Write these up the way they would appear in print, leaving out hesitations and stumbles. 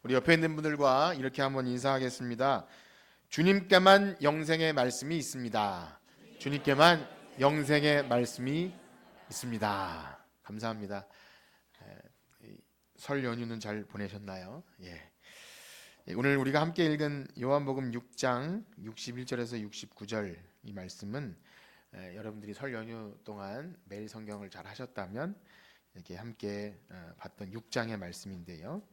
우리 옆에 있는 분들과 이렇게 한번 인사하겠습니다. 주님께만 영생의 말씀이 있습니다. 주님께만 영생의 말씀이 있습니다. 감사합니다. 설 연휴는 잘 보내셨나요? 예. 오늘 우리가 함께 읽은 요한복음 6장 61절에서 69절 이 말씀은 여러분들이 설 연휴 동안 매일 성경을 잘 하셨다면 이렇게 함께 봤던 6장의 말씀인데요.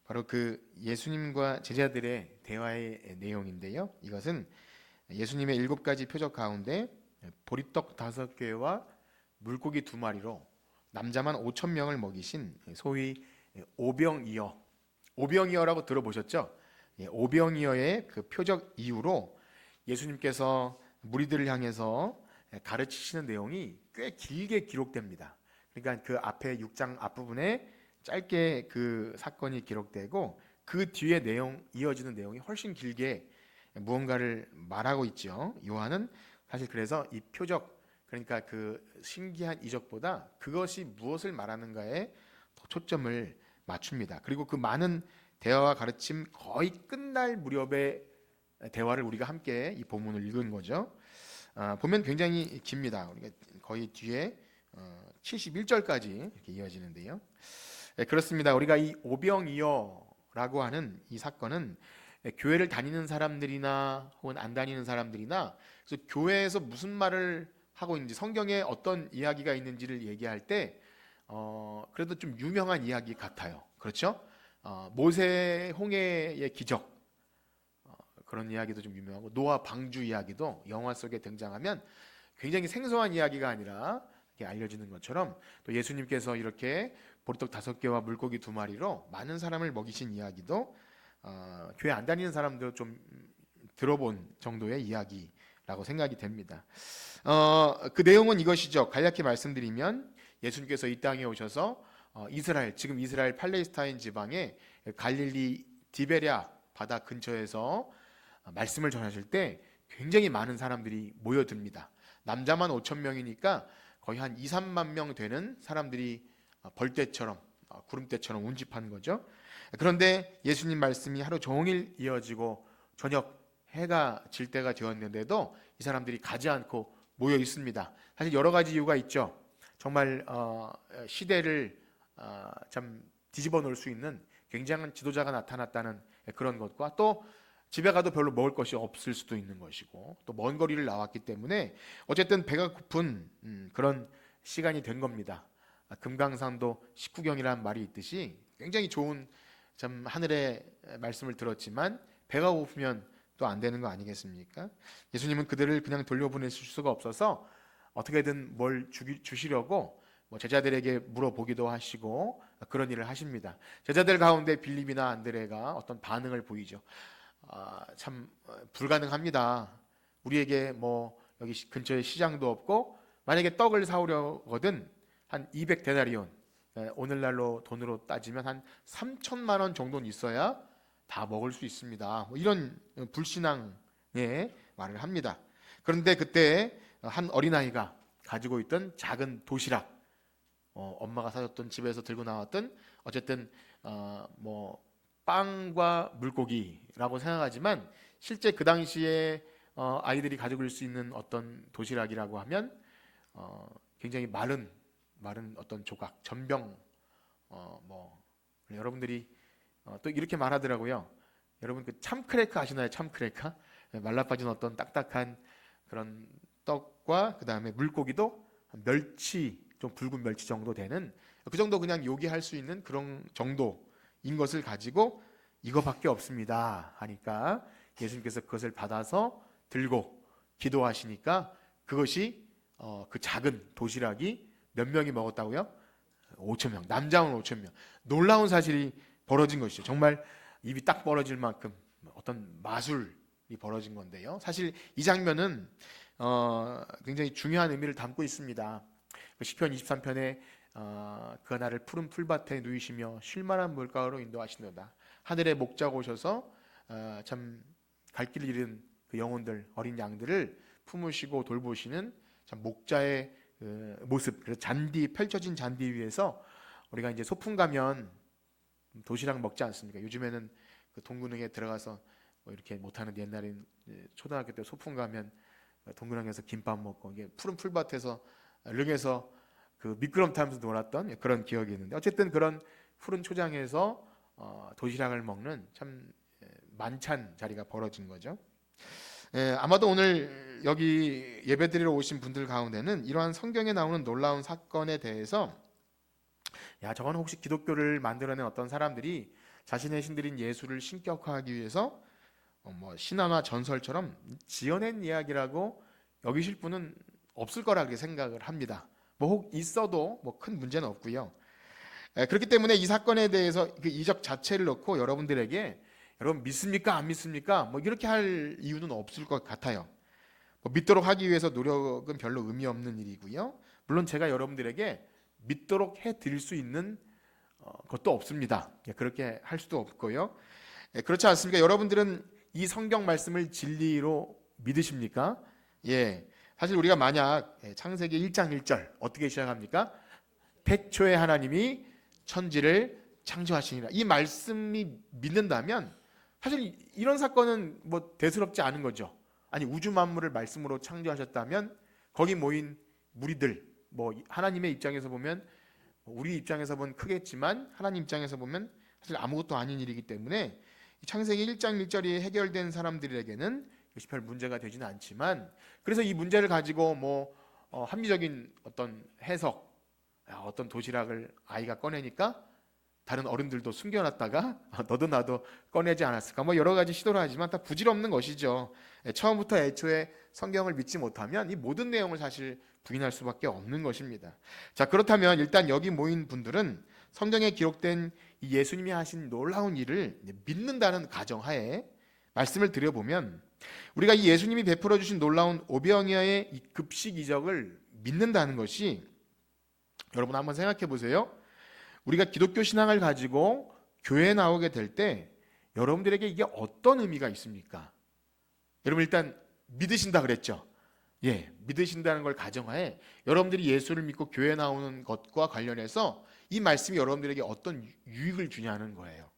바로 그 예수님과 제자들의 대화의 내용인데요. 이것은 예수님의 7가지 표적 가운데 보리떡 5개와 물고기 2마리로 남자만 5천 명을 먹이신 소위 오병이어, 오병이어라고 들어보셨죠? 오병이어의 그 표적 이후로 예수님께서 무리들을 향해서 가르치시는 내용이 꽤 길게 기록됩니다. 그러니까 그 앞에 6장 앞부분에 짧게 그 사건이 기록되고 그 뒤에 이어지는 내용이 훨씬 길게 무언가를 말하고 있죠. 요한은 사실 그래서 이 표적, 그러니까 그 신기한 이적보다 그것이 무엇을 말하는가에 더 초점을 맞춥니다. 그리고 그 많은 대화와 가르침 거의 끝날 무렵의 대화를 우리가 함께 이 본문을 읽은 거죠. 보면 굉장히 깁니다. 우리가 거의 뒤에 71절까지 이렇게 이어지는데요. 그렇습니다. 우리가 이 오병이어라고 하는 이 사건은 교회를 다니는 사람들이나 혹은 안 다니는 사람들이나 그래서 교회에서 무슨 말을 하고 있는지, 성경에 어떤 이야기가 있는지를 얘기할 때 그래도 좀 유명한 이야기 같아요. 그렇죠? 모세 홍해의 기적, 그런 이야기도 좀 유명하고, 노아 방주 이야기도 영화 속에 등장하면 굉장히 생소한 이야기가 아니라 알려지는 것처럼, 또 예수님께서 이렇게 보리떡 5개와 물고기 2마리로 많은 사람을 먹이신 이야기도 교회 안 다니는 사람도 좀 들어본 정도의 이야기라고 생각이 됩니다. 그 내용은 이것이죠. 간략히 말씀드리면 예수님께서 이 땅에 오셔서 이스라엘, 지금 이스라엘 팔레스타인 지방의 갈릴리 디베랴 바다 근처에서 말씀을 전하실 때 굉장히 많은 사람들이 모여듭니다. 남자만 5천 명이니까 거의 한 2, 3만 명 되는 사람들이 벌떼처럼, 구름대처럼 운집한 거죠. 그런데 예수님 말씀이 하루 종일 이어지고 저녁 해가 질 때가 되었는데도 이 사람들이 가지 않고 모여 있습니다. 사실 여러 가지 이유가 있죠. 정말 시대를 참 뒤집어 놓을 수 있는 굉장한 지도자가 나타났다는 그런 것과, 또 집에 가도 별로 먹을 것이 없을 수도 있는 것이고, 또 먼 거리를 나왔기 때문에 어쨌든 배가 고픈 그런 시간이 된 겁니다. 금강산도 식후경이라는 말이 있듯이 굉장히 좋은 참 하늘의 말씀을 들었지만 배가 고프면 또 안 되는 거 아니겠습니까? 예수님은 그들을 그냥 돌려보내실 수가 없어서 어떻게든 뭘 주시려고 제자들에게 물어보기도 하시고 그런 일을 하십니다. 제자들 가운데 빌립이나 안드레가 어떤 반응을 보이죠. 참 불가능합니다. 우리에게 여기 근처에 시장도 없고, 만약에 떡을 사오려거든 한 200데나리온, 오늘날로 돈으로 따지면 한 3천만 원 정도는 있어야 다 먹을 수 있습니다. 이런 불신앙의 말을 합니다. 그런데 그때 한 어린아이가 가지고 있던 작은 도시락, 엄마가 사줬던, 집에서 들고 나왔던, 어쨌든 빵과 물고기라고 생각하지만 실제 그 당시에 아이들이 가지고 있을 수 있는 어떤 도시락이라고 하면 굉장히 마른 어떤 조각, 전병, 여러분들이 또 이렇게 말하더라고요. 여러분 그 참크래커 아시나요? 참크래커? 말라빠진 어떤 딱딱한 그런 떡과 그 다음에 물고기도 멸치, 좀 붉은 멸치 정도 되는, 그 정도 그냥 요기할 수 있는 그런 정도인 것을 가지고 이거밖에 없습니다 하니까 예수님께서 그것을 받아서 들고 기도하시니까 그것이 그 작은 도시락이 몇 명이 먹었다고요? 5천 명. 남자는 5천 명. 놀라운 사실이 벌어진 것이죠. 정말 입이 딱 벌어질 만큼 어떤 마술이 벌어진 건데요. 사실 이 장면은 굉장히 중요한 의미를 담고 있습니다. 시편 23편에 그날을 푸른 풀밭에 누이시며 쉴만한 물가로 인도하시노다. 하늘의 목자가 오셔서 참 갈 길 잃은 그 영혼들, 어린 양들을 품으시고 돌보시는 참 목자의 모습. 그래서 펼쳐진 잔디 위에서 우리가 이제 소풍 가면 도시락 먹지 않습니까? 요즘에는 그 동근흥에 들어가서 뭐 이렇게 못하는데 옛날엔 초등학교 때 소풍 가면 동근흥에서 김밥 먹고 이게 푸른 풀밭에서 릉에서 그 미끄럼 타면서 놀았던 그런 기억이 있는데, 어쨌든 그런 푸른 초장에서 도시락을 먹는 참 만찬 자리가 벌어진 거죠. 아마도 오늘 여기 예배드리러 오신 분들 가운데는 이러한 성경에 나오는 놀라운 사건에 대해서, 야, 저거는 혹시 기독교를 만들어낸 어떤 사람들이 자신의 신들인 예수를 신격화하기 위해서 뭐 신화나 전설처럼 지어낸 이야기라고 여기실 분은 없을 거라고 생각을 합니다. 뭐 혹 있어도 뭐 큰 문제는 없고요. 그렇기 때문에 이 사건에 대해서 그 이적 자체를 놓고 여러분들에게 여러분 믿습니까 안 믿습니까 뭐 이렇게 할 이유는 없을 것 같아요. 뭐 믿도록 하기 위해서 노력은 별로 의미 없는 일이고요. 물론 제가 여러분들에게 믿도록 해 드릴 수 있는 것도 없습니다. 그렇게 할 수도 없고요. 그렇지 않습니까? 여러분들은 이 성경 말씀을 진리로 믿으십니까? 예. 사실 우리가 만약 창세기 1장 1절 어떻게 시작합니까? 태초에 하나님이 천지를 창조하시니라. 이 말씀이 믿는다면 사실 이런 사건은 뭐 대수롭지 않은 거죠. 아니, 우주 만물을 말씀으로 창조하셨다면 거기 모인 무리들, 뭐 하나님의 입장에서 보면, 우리 입장에서 보면 크겠지만 하나님 입장에서 보면 사실 아무것도 아닌 일이기 때문에 창세기 1장 1절이 해결된 사람들에게는 이것이 별 문제가 되지는 않지만, 그래서 이 문제를 가지고 뭐 합리적인 어떤 해석, 어떤 도시락을 아이가 꺼내니까 다른 어른들도 숨겨놨다가 너도 나도 꺼내지 않았을까, 뭐 여러 가지 시도를 하지만 다 부질없는 것이죠. 처음부터 애초에 성경을 믿지 못하면 이 모든 내용을 사실 부인할 수밖에 없는 것입니다. 자, 그렇다면 일단 여기 모인 분들은 성경에 기록된 이 예수님이 하신 놀라운 일을 믿는다는 가정하에 말씀을 드려보면, 우리가 이 예수님이 베풀어 주신 놀라운 오병이어의 이 급식 이적을 믿는다는 것이, 여러분 한번 생각해 보세요. 우리가 기독교 신앙을 가지고 교회에 나오게 될 때 여러분들에게 이게 어떤 의미가 있습니까? 여러분 일단 믿으신다 그랬죠? 예, 믿으신다는 걸 가정하에 여러분들이 예수를 믿고 교회에 나오는 것과 관련해서 이 말씀이 여러분들에게 어떤 유익을 주냐는 거예요.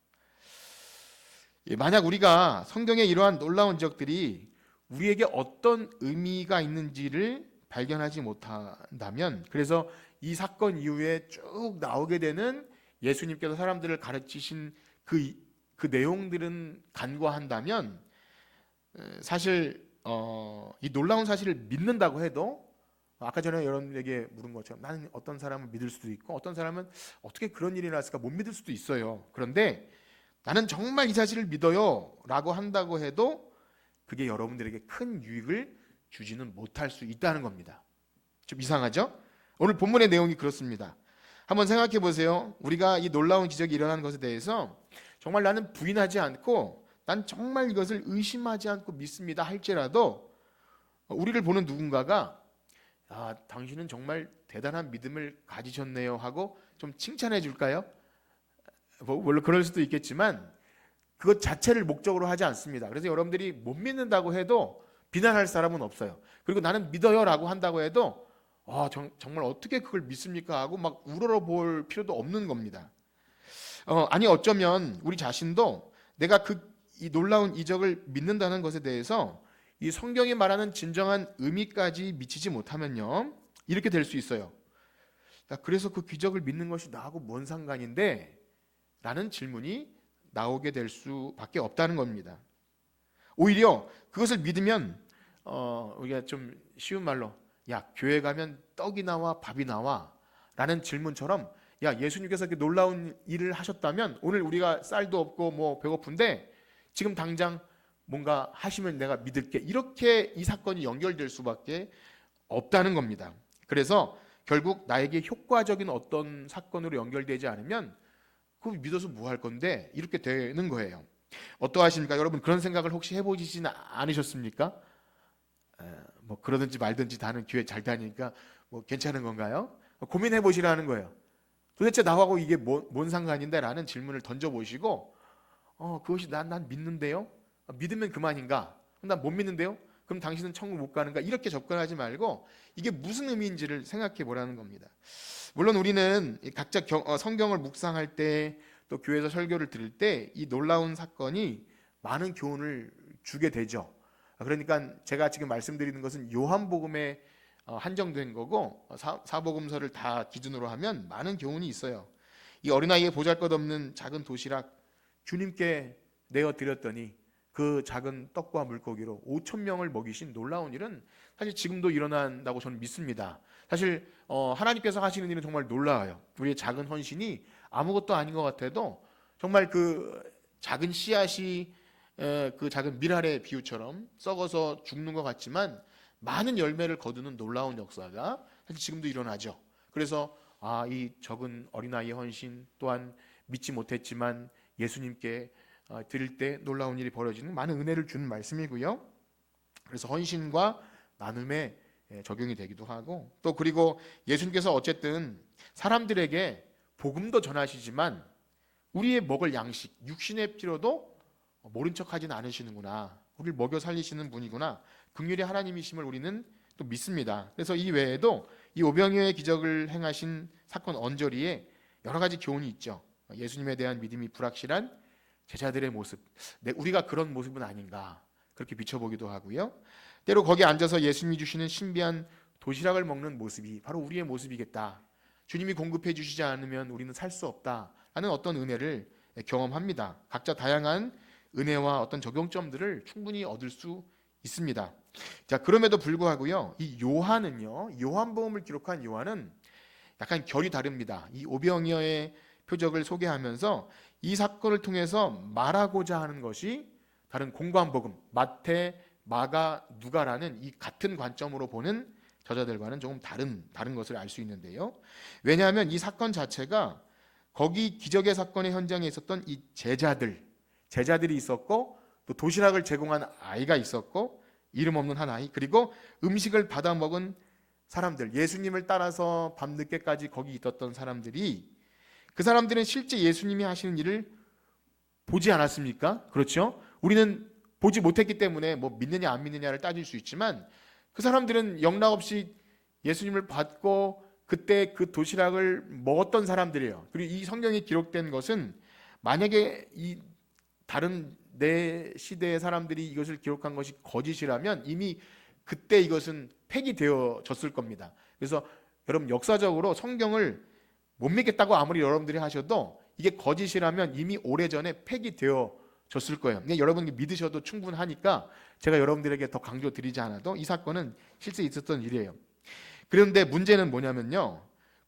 예, 만약 우리가 성경의 이러한 놀라운 적들이 우리에게 어떤 의미가 있는지를 발견하지 못한다면, 그래서 이 사건 이후에 쭉 나오게 되는 예수님께서 사람들을 가르치신 그 내용들은 간과한다면, 사실 이 놀라운 사실을 믿는다고 해도, 아까 전에 여러분에게 물은 것처럼 나는 어떤 사람은 믿을 수도 있고 어떤 사람은 어떻게 그런 일이 났을까 못 믿을 수도 있어요. 그런데 나는 정말 이 사실을 믿어요 라고 한다고 해도 그게 여러분들에게 큰 유익을 주지는 못할 수 있다는 겁니다. 좀 이상하죠? 오늘 본문의 내용이 그렇습니다. 한번 생각해 보세요. 우리가 이 놀라운 기적이 일어나는 것에 대해서 정말 나는 부인하지 않고 난 정말 이것을 의심하지 않고 믿습니다 할지라도, 우리를 보는 누군가가 당신은 정말 대단한 믿음을 가지셨네요 하고 좀 칭찬해 줄까요? 물론 그럴 수도 있겠지만 그것 자체를 목적으로 하지 않습니다. 그래서 여러분들이 못 믿는다고 해도 비난할 사람은 없어요. 그리고 나는 믿어요 라고 한다고 해도 정말 어떻게 그걸 믿습니까 하고 막 우러러볼 필요도 없는 겁니다. 아니, 어쩌면 우리 자신도 내가 이 놀라운 이적을 믿는다는 것에 대해서 이 성경이 말하는 진정한 의미까지 미치지 못하면요, 이렇게 될 수 있어요. 그래서 그 기적을 믿는 것이 나하고 뭔 상관인데? 라는 질문이 나오게 될 수밖에 없다는 겁니다. 오히려 그것을 믿으면 우리가 좀 쉬운 말로 야, 교회 가면 떡이 나와 밥이 나와 라는 질문처럼, 야, 예수님께서 이렇게 놀라운 일을 하셨다면 오늘 우리가 쌀도 없고 뭐 배고픈데 지금 당장 뭔가 하시면 내가 믿을게, 이렇게 이 사건이 연결될 수밖에 없다는 겁니다. 그래서 결국 나에게 효과적인 어떤 사건으로 연결되지 않으면 그거 믿어서 뭐 할 건데, 이렇게 되는 거예요. 어떠하십니까? 여러분 그런 생각을 혹시 해보시진 않으셨습니까? 뭐 그러든지 말든지 다는 교회 잘 다니니까 뭐 괜찮은 건가요? 고민해 보시라는 거예요. 도대체 나하고 이게 뭔 상관인데? 라는 질문을 던져보시고, 그것이 난 믿는데요? 믿으면 그만인가? 난 못 믿는데요? 그럼 당신은 천국 못 가는가? 이렇게 접근하지 말고 이게 무슨 의미인지를 생각해 보라는 겁니다. 물론 우리는 각자 성경을 묵상할 때 또 교회에서 설교를 들을 때 이 놀라운 사건이 많은 교훈을 주게 되죠. 그러니까 제가 지금 말씀드리는 것은 요한복음에 한정된 거고, 사복음서를 다 기준으로 하면 많은 교훈이 있어요. 이 어린아이의 보잘것없는 작은 도시락 주님께 내어 드렸더니 그 작은 떡과 물고기로 5천 명을 먹이신 놀라운 일은 사실 지금도 일어난다고 저는 믿습니다. 사실 하나님께서 하시는 일은 정말 놀라워요. 우리의 작은 헌신이 아무것도 아닌 것 같아도 정말 그 작은 씨앗이 그 작은 밀알의 비유처럼 썩어서 죽는 것 같지만 많은 열매를 거두는 놀라운 역사가 사실 지금도 일어나죠. 그래서 이 적은 어린아이의 헌신 또한 믿지 못했지만 예수님께 드릴 때 놀라운 일이 벌어지는 많은 은혜를 주는 말씀이고요. 그래서 헌신과 나눔에 적용이 되기도 하고, 또 그리고 예수님께서 어쨌든 사람들에게 복음도 전하시지만 우리의 먹을 양식, 육신의 필요도 모른 척하지는 않으시는구나, 우리를 먹여 살리시는 분이구나, 긍휼의 하나님이심을 우리는 또 믿습니다. 그래서 이 외에도 이 오병이어의 기적을 행하신 사건 언저리에 여러 가지 교훈이 있죠. 예수님에 대한 믿음이 불확실한 제자들의 모습, 우리가 그런 모습은 아닌가 그렇게 비춰보기도 하고요. 때로 거기에 앉아서 예수님이 주시는 신비한 도시락을 먹는 모습이 바로 우리의 모습이겠다. 주님이 공급해 주시지 않으면 우리는 살 수 없다라는 어떤 은혜를 경험합니다. 각자 다양한 은혜와 어떤 적용점들을 충분히 얻을 수 있습니다. 자, 그럼에도 불구하고요, 이 요한복음을 기록한 요한은 약간 결이 다릅니다. 이 오병이어의 표적을 소개하면서 이 사건을 통해서 말하고자 하는 것이 다른 공관복음, 마태, 마가, 누가라는 이 같은 관점으로 보는 저자들과는 조금 다른 것을 알 수 있는데요. 왜냐하면 이 사건 자체가 거기 기적의 사건의 현장에 있었던 이 제자들이 있었고, 또 도시락을 제공한 아이가 있었고, 이름 없는 한 아이, 그리고 음식을 받아 먹은 사람들, 예수님을 따라서 밤늦게까지 거기 있었던 사람들이, 그 사람들은 실제 예수님이 하시는 일을 보지 않았습니까? 그렇죠? 우리는 보지 못했기 때문에 뭐 믿느냐 안 믿느냐를 따질 수 있지만, 그 사람들은 영락없이 예수님을 받고 그때 그 도시락을 먹었던 사람들이에요. 그리고 이 성경에 기록된 것은, 만약에 이 다른 내 시대의 사람들이 이것을 기록한 것이 거짓이라면 이미 그때 이것은 폐기되어졌을 겁니다. 그래서 여러분, 역사적으로 성경을 못 믿겠다고 아무리 여러분들이 하셔도 이게 거짓이라면 이미 오래전에 폐기되어졌을 거예요. 근데 여러분이 믿으셔도 충분하니까 제가 여러분들에게 더 강조드리지 않아도 이 사건은 실제 있었던 일이에요. 그런데 문제는 뭐냐면요,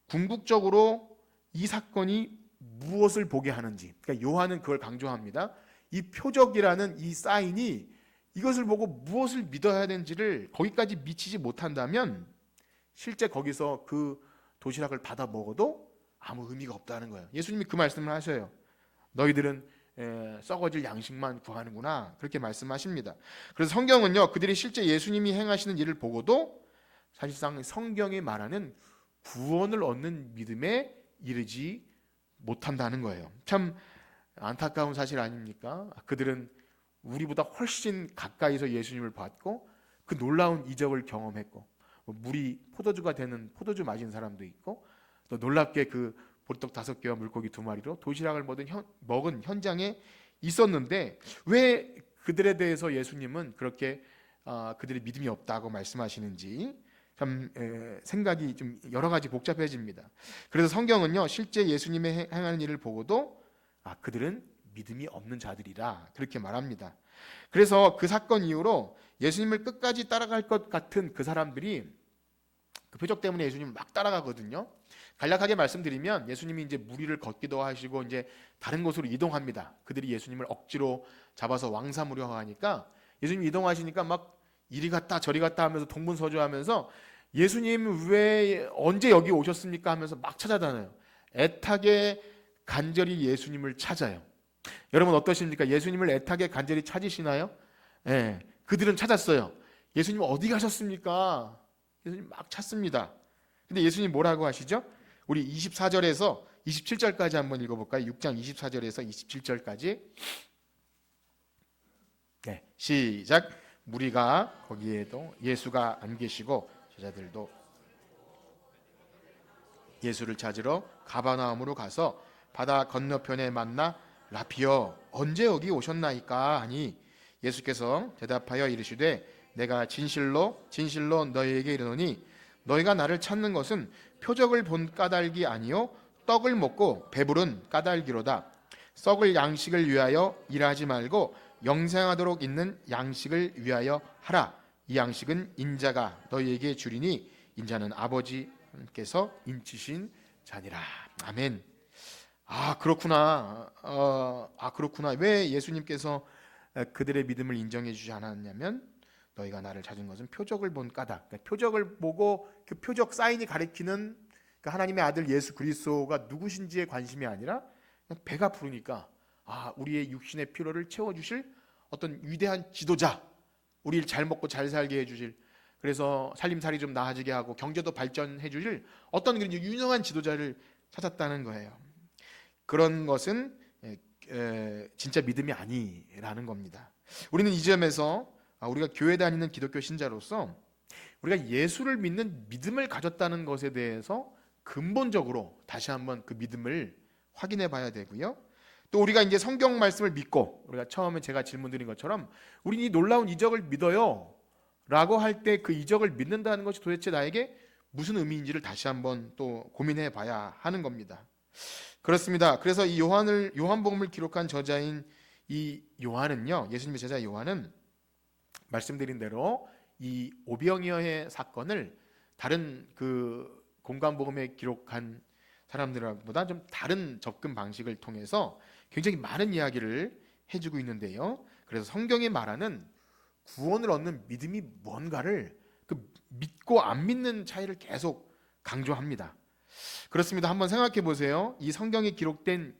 궁극적으로 이 사건이 무엇을 보게 하는지, 그러니까 요한은 그걸 강조합니다. 이 표적이라는 이 사인이 이것을 보고 무엇을 믿어야 되는지를 거기까지 미치지 못한다면 실제 거기서 그 도시락을 받아 먹어도 아무 의미가 없다는 거예요. 예수님이 그 말씀을 하셔요. 너희들은 썩어질 양식만 구하는구나, 그렇게 말씀하십니다. 그래서 성경은요, 그들이 실제 예수님이 행하시는 일을 보고도 사실상 성경이 말하는 구원을 얻는 믿음에 이르지 못한다는 거예요. 참 안타까운 사실 아닙니까? 그들은 우리보다 훨씬 가까이서 예수님을 봤고 그 놀라운 이적을 경험했고, 물이 포도주가 되는 포도주 맞은 사람도 있고, 또 놀랍게 그 보리떡 5개와 물고기 2마리로 도시락을 먹은 현장에 있었는데, 왜 그들에 대해서 예수님은 그렇게 그들의 믿음이 없다고 말씀하시는지 참 생각이 좀 여러 가지 복잡해집니다. 그래서 성경은요, 실제 예수님의 행하는 일을 보고도 그들은 믿음이 없는 자들이라 그렇게 말합니다. 그래서 그 사건 이후로 예수님을 끝까지 따라갈 것 같은 그 사람들이 그 표적 때문에 예수님을 막 따라가거든요. 간략하게 말씀드리면, 예수님이 이제 무리를 걷기도 하시고 이제 다른 곳으로 이동합니다. 그들이 예수님을 억지로 잡아서 왕사무려하니까 예수님이 이동하시니까 막 이리 갔다 저리 갔다 하면서 동분서주하면서 예수님 왜 언제 여기 오셨습니까 하면서 막 찾아다녀요. 애타게 간절히 예수님을 찾아요. 여러분 어떠십니까? 예수님을 애타게 간절히 찾으시나요? 네, 그들은 찾았어요. 예수님 어디 가셨습니까? 예수님 막 찾습니다. 근데 예수님 뭐라고 하시죠? 우리 24절에서 27절까지 한번 읽어볼까요? 6장 24절에서 27절까지. 네, 시작. 무리가 거기에도 예수가 안 계시고 제자들도 예수를 찾으러 가버나움으로 가서 바다 건너편에 만나 라피여 언제 여기 오셨나이까 하니 예수께서 대답하여 이르시되 내가 진실로 진실로 너희에게 이르노니 너희가 나를 찾는 것은 표적을 본 까닭이 아니요 떡을 먹고 배부른 까닭이로다. 썩을 양식을 위하여 일하지 말고 영생하도록 있는 양식을 위하여 하라. 이 양식은 인자가 너희에게 주리니 인자는 아버지께서 인치신 자니라. 아멘. 그렇구나. 그렇구나. 왜 예수님께서 그들의 믿음을 인정해 주지 않았냐면 너희가 나를 찾은 것은 표적을 본 까닭. 그러니까 표적을 보고 그 표적 사인이 가리키는 그 하나님의 아들 예수 그리스도가 누구신지에 관심이 아니라 그냥 배가 부르니까 우리의 육신의 필요를 채워주실 어떤 위대한 지도자, 우리를 잘 먹고 잘 살게 해주실, 그래서 살림살이 좀 나아지게 하고 경제도 발전해 주실 어떤 그런 유능한 지도자를 찾았다는 거예요. 그런 것은 진짜 믿음이 아니라는 겁니다. 우리는 이 점에서 우리가 교회 다니는 기독교 신자로서 우리가 예수를 믿는 믿음을 가졌다는 것에 대해서 근본적으로 다시 한번 그 믿음을 확인해 봐야 되고요. 또 우리가 이제 성경 말씀을 믿고 우리가 처음에 제가 질문 드린 것처럼 우리는 이 놀라운 이적을 믿어요 라고 할 때 그 이적을 믿는다는 것이 도대체 나에게 무슨 의미인지를 다시 한번 또 고민해 봐야 하는 겁니다. 그렇습니다. 그래서 이 요한복음을 기록한 저자인 이 요한은요, 예수님의 제자 요한은 말씀드린 대로 이 오병이어의 사건을 다른 그 공관복음에 기록한 사람들보다 좀 다른 접근 방식을 통해서 굉장히 많은 이야기를 해주고 있는데요. 그래서 성경이 말하는 구원을 얻는 믿음이 뭔가를 그 믿고 안 믿는 차이를 계속 강조합니다. 그렇습니다. 한번 생각해 보세요. 이 성경이 기록된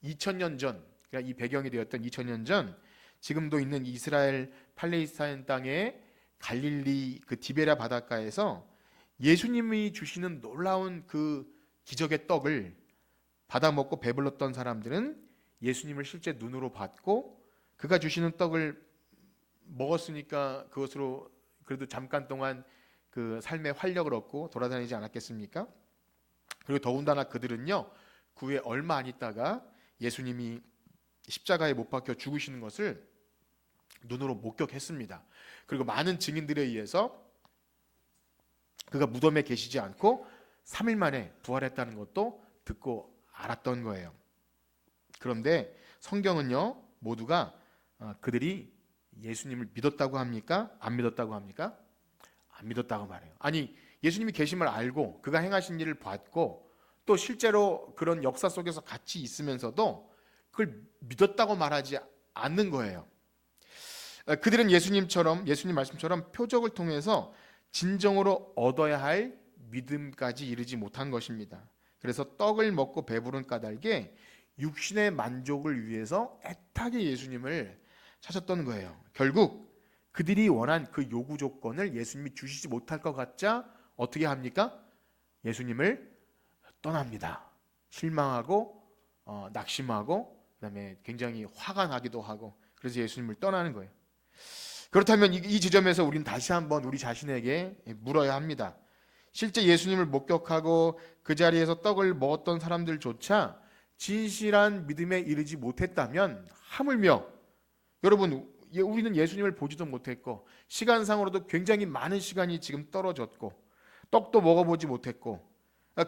2000년 전, 그러니까 이 배경이 되었던 2000년 전, 지금도 있는 이스라엘 팔레스타인 땅의 갈릴리 그 디베랴 바닷가에서 예수님이 주시는 놀라운 그 기적의 떡을 받아 먹고 배불렀던 사람들은 예수님을 실제 눈으로 봤고 그가 주시는 떡을 먹었으니까 그것으로 그래도 잠깐 동안 그 삶의 활력을 얻고 돌아다니지 않았겠습니까? 그리고 더군다나 그들은요, 그 후에 얼마 안 있다가 예수님이 십자가에 못 박혀 죽으시는 것을 눈으로 목격했습니다. 그리고 많은 증인들에 의해서 그가 무덤에 계시지 않고 3일 만에 부활했다는 것도 듣고 알았던 거예요. 그런데 성경은요, 모두가 그들이 예수님을 믿었다고 합니까? 안 믿었다고 합니까? 안 믿었다고 말해요. 아니, 예수님이 계심을 알고 그가 행하신 일을 봤고 또 실제로 그런 역사 속에서 같이 있으면서도 그걸 믿었다고 말하지 않는 거예요. 그들은 예수님 말씀처럼 표적을 통해서 진정으로 얻어야 할 믿음까지 이르지 못한 것입니다. 그래서 떡을 먹고 배부른 까닭에 육신의 만족을 위해서 애타게 예수님을 찾았던 거예요. 결국 그들이 원한 그 요구 조건을 예수님이 주시지 못할 것 같자 어떻게 합니까? 예수님을 떠납니다. 실망하고 낙심하고 그다음에 굉장히 화가 나기도 하고 그래서 예수님을 떠나는 거예요. 그렇다면 이 지점에서 우리는 다시 한번 우리 자신에게 물어야 합니다. 실제 예수님을 목격하고 그 자리에서 떡을 먹었던 사람들조차 진실한 믿음에 이르지 못했다면 하물며 여러분 우리는 예수님을 보지도 못했고 시간상으로도 굉장히 많은 시간이 지금 떨어졌고 떡도 먹어보지 못했고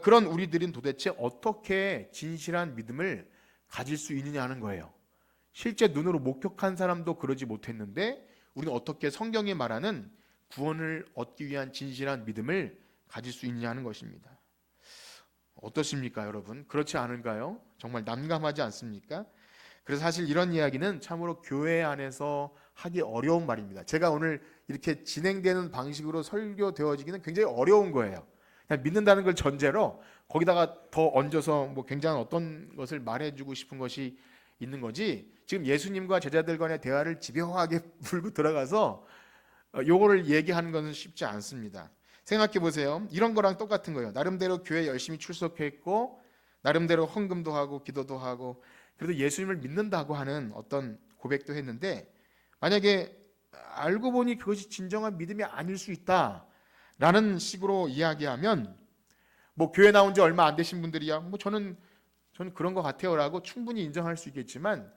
그런 우리들은 도대체 어떻게 진실한 믿음을 가질 수 있느냐 하는 거예요. 실제 눈으로 목격한 사람도 그러지 못했는데 우리는 어떻게 성경이 말하는 구원을 얻기 위한 진실한 믿음을 가질 수 있느냐 하는 것입니다. 어떻습니까, 여러분? 그렇지 않은가요? 정말 난감하지 않습니까? 그래서 사실 이런 이야기는 참으로 교회 안에서 하기 어려운 말입니다. 제가 오늘 이렇게 진행되는 방식으로 설교되어지기는 굉장히 어려운 거예요. 그냥 믿는다는 걸 전제로 거기다가 더 얹어서 뭐 굉장한 어떤 것을 말해주고 싶은 것이 있는 거지, 지금 예수님과 제자들 간의 대화를 집요하게 물고 들어가서 요거를 얘기하는 것은 쉽지 않습니다. 생각해 보세요. 이런 거랑 똑같은 거예요. 나름대로 교회 열심히 출석했고 나름대로 헌금도 하고 기도도 하고 그래도 예수님을 믿는다고 하는 어떤 고백도 했는데 만약에 알고 보니 그것이 진정한 믿음이 아닐 수 있다라는 식으로 이야기하면 뭐 교회 나온 지 얼마 안 되신 분들이야 뭐 저는 저는 그런 것 같아요라고 충분히 인정할 수 있겠지만,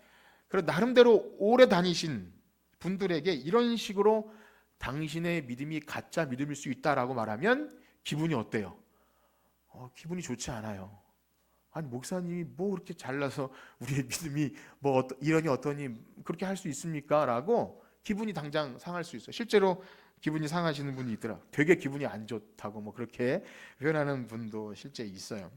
그런 나름대로 오래 다니신 분들에게 이런 식으로 당신의 믿음이 가짜 믿음일 수 있다라고 말하면 기분이 어때요? 기분이 좋지 않아요. 아니, 목사님이 뭐 그렇게 잘나서 우리의 믿음이 뭐 이러니 어떠니 그렇게 할 수 있습니까? 라고 기분이 당장 상할 수 있어요. 실제로 기분이 상하시는 분이 있더라. 되게 기분이 안 좋다고 뭐 그렇게 표현하는 분도 실제 있어요.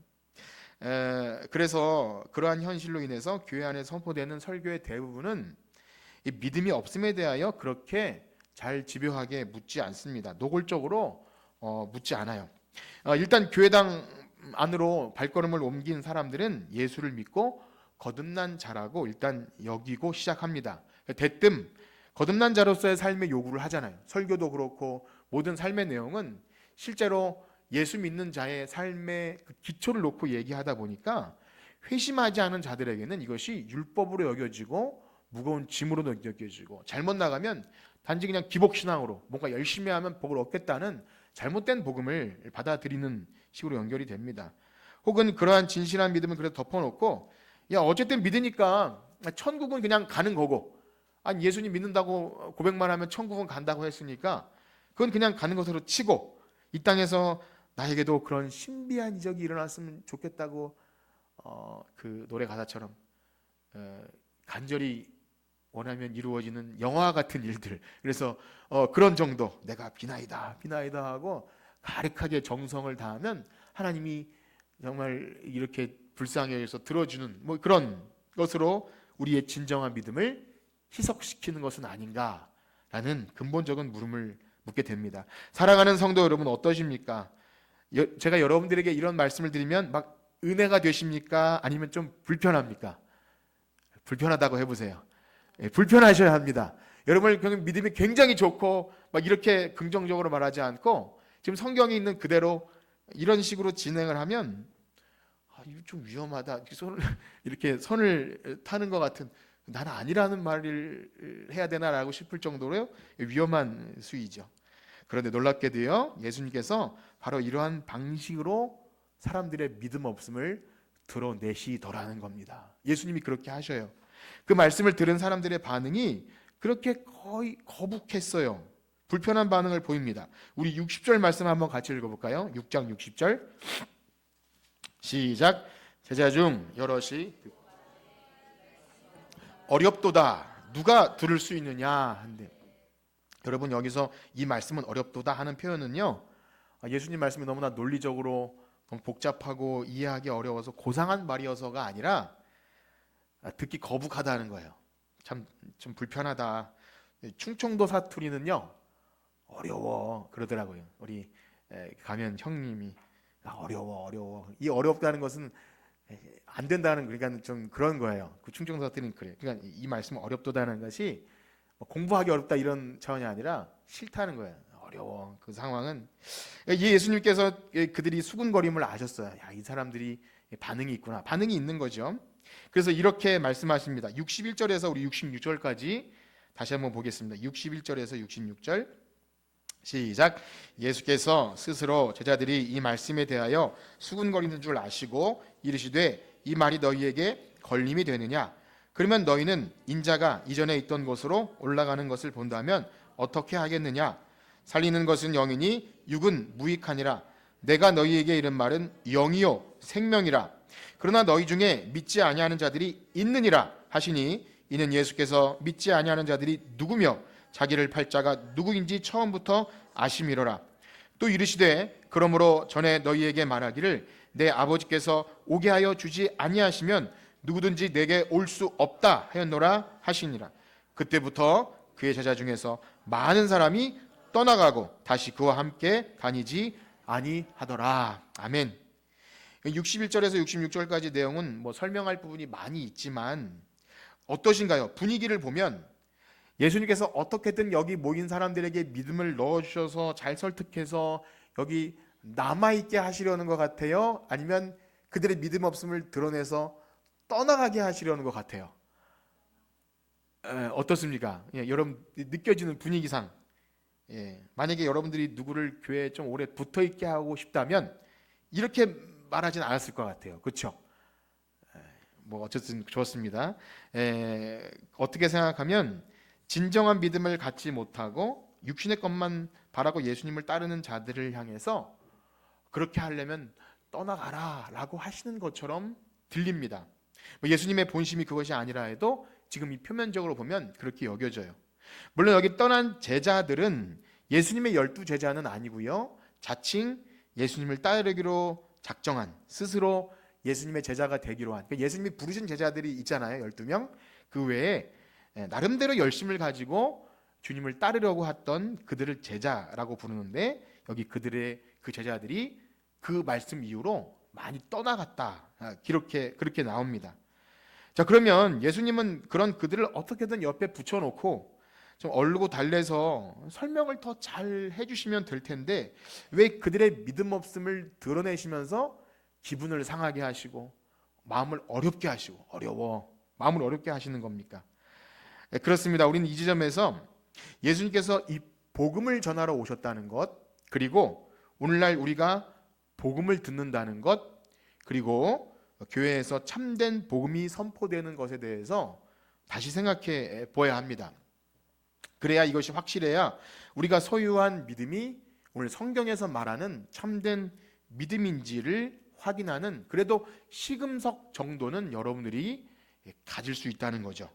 그래서 그러한 현실로 인해서 교회 안에 선포되는 설교의 대부분은 이 믿음이 없음에 대하여 그렇게 잘 집요하게 묻지 않습니다. 노골적으로 묻지 않아요. 일단 교회당 안으로 발걸음을 옮긴 사람들은 예수를 믿고 거듭난 자라고 일단 여기고 시작합니다. 대뜸 거듭난 자로서의 삶의 요구를 하잖아요. 설교도 그렇고 모든 삶의 내용은 실제로 예수 믿는 자의 삶의 그 기초를 놓고 얘기하다 보니까 회심하지 않은 자들에게는 이것이 율법으로 여겨지고 무거운 짐으로 여겨지고, 잘못 나가면 단지 그냥 기복신앙으로 뭔가 열심히 하면 복을 얻겠다는 잘못된 복음을 받아들이는 식으로 연결이 됩니다. 혹은 그러한 진실한 믿음을 그래도 덮어놓고, 야 어쨌든 믿으니까 천국은 그냥 가는 거고, 아니 예수님 믿는다고 고백만 하면 천국은 간다고 했으니까 그건 그냥 가는 것으로 치고, 이 땅에서 나에게도 그런 신비한 이적이 일어났으면 좋겠다고 그 노래 가사처럼 간절히 원하면 이루어지는 영화 같은 일들, 그래서 그런 정도, 내가 비나이다 비나이다 하고 가득하게 정성을 다하면 하나님이 정말 이렇게 불쌍히 여겨서 들어주는 뭐 그런 것으로 우리의 진정한 믿음을 희석시키는 것은 아닌가라는 근본적인 물음을 묻게 됩니다. 사랑하는 성도 여러분, 어떠십니까? 제가 여러분들에게 이런 말씀을 드리면 막 은혜가 되십니까? 아니면 좀 불편합니까? 불편하다고 해보세요. 불편하셔야 합니다. 여러분 믿음이 굉장히 좋고 막 이렇게 긍정적으로 말하지 않고 지금 성경에 있는 그대로 이런 식으로 진행을 하면 이거 좀 위험하다, 이렇게 선을 타는 것 같은, 나는 아니라는 말을 해야 되나라고 싶을 정도로 위험한 수위죠. 그런데 놀랍게도요, 예수님께서 바로 이러한 방식으로 사람들의 믿음 없음을 드러내시더라는 겁니다. 예수님이 그렇게 하셔요. 그 말씀을 들은 사람들의 반응이 그렇게 거의 거북했어요. 불편한 반응을 보입니다. 우리 60절 말씀 한번 같이 읽어볼까요? 6장 60절 시작. 제자 중 여럿이 어렵도다 누가 들을 수 있느냐 한데, 여러분 여기서 이 말씀은 어렵도다 하는 표현은요, 예수님 말씀이 너무나 논리적으로 너무 복잡하고 이해하기 어려워서 고상한 말이어서가 아니라 듣기 거북하다는 거예요. 참 좀 불편하다. 충청도 사투리는요 어려워 그러더라고요. 우리 가면 형님이 어려워. 이 어렵다는 것은 안 된다는, 그러니까 좀 그런 거예요. 그 충청도 사투리는 그래요. 그러니까 이 말씀 어렵도다는 것이 공부하기 어렵다 이런 차원이 아니라 싫다는 거예요. 어려워. 그 상황은 예수님께서 그들이 수군거림을 아셨어요. 야, 이 사람들이 반응이 있구나. 반응이 있는 거죠. 그래서 이렇게 말씀하십니다. 61절에서 우리 66절까지 다시 한번 보겠습니다. 61절에서 66절 시작. 예수께서 스스로 제자들이 이 말씀에 대하여 수군거리는 줄 아시고 이르시되 이 말이 너희에게 걸림이 되느냐? 그러면 너희는 인자가 이전에 있던 곳으로 올라가는 것을 본다면 어떻게 하겠느냐? 살리는 것은 영이니 육은 무익하니라. 내가 너희에게 이른 말은 영이요 생명이라. 그러나 너희 중에 믿지 아니하는 자들이 있느니라 하시니, 이는 예수께서 믿지 아니하는 자들이 누구며 자기를 팔 자가 누구인지 처음부터 아심이로라. 또 이르시되 그러므로 전에 너희에게 말하기를 내 아버지께서 오게 하여 주지 아니하시면 누구든지 내게 올 수 없다 하였노라 하시니라. 그때부터 그의 제자 중에서 많은 사람이 떠나가고 다시 그와 함께 다니지 아니하더라. 아멘. 61절에서 66절까지 내용은 뭐 설명할 부분이 많이 있지만 어떠신가요? 분위기를 보면 예수님께서 어떻게든 여기 모인 사람들에게 믿음을 넣어주셔서 잘 설득해서 여기 남아있게 하시려는 것 같아요? 아니면 그들의 믿음 없음을 드러내서 떠나가게 하시려는 것 같아요? 어떻습니까? 여러분 느껴지는 분위기상, 만약에 여러분들이 누구를 교회에 좀 오래 붙어있게 하고 싶다면 이렇게 말하진 않았을 것 같아요. 그렇죠? 뭐 어쨌든 좋습니다. 어떻게 생각하면 진정한 믿음을 갖지 못하고 육신의 것만 바라고 예수님을 따르는 자들을 향해서 그렇게 하려면 떠나가라 라고 하시는 것처럼 들립니다. 뭐 예수님의 본심이 그것이 아니라 해도 지금 이 표면적으로 보면 그렇게 여겨져요. 물론 여기 떠난 제자들은 예수님의 12제자는 아니고요, 자칭 예수님을 따르기로 작정한, 스스로 예수님의 제자가 되기로 한, 그러니까 예수님이 부르신 제자들이 있잖아요, 12명. 그 외에 나름대로 열심을 가지고 주님을 따르려고 했던 그들을 제자라고 부르는데, 여기 그들의 그 제자들이 그 말씀 이후로 많이 떠나갔다, 그렇게 나옵니다. 자, 그러면 예수님은 그런 그들을 어떻게든 옆에 붙여놓고 좀 얼르고 달래서 설명을 더 잘 해주시면 될 텐데, 왜 그들의 믿음 없음을 드러내시면서 기분을 상하게 하시고 마음을 어렵게 하시고 마음을 어렵게 하시는 겁니까? 그렇습니다. 우리는 이 지점에서 예수님께서 이 복음을 전하러 오셨다는 것, 그리고 오늘날 우리가 복음을 듣는다는 것, 그리고 교회에서 참된 복음이 선포되는 것에 대해서 다시 생각해 보아야 합니다. 그래야 이것이 확실해야 우리가 소유한 믿음이 오늘 성경에서 말하는 참된 믿음인지를 확인하는, 그래도 시금석 정도는 여러분들이 가질 수 있다는 거죠.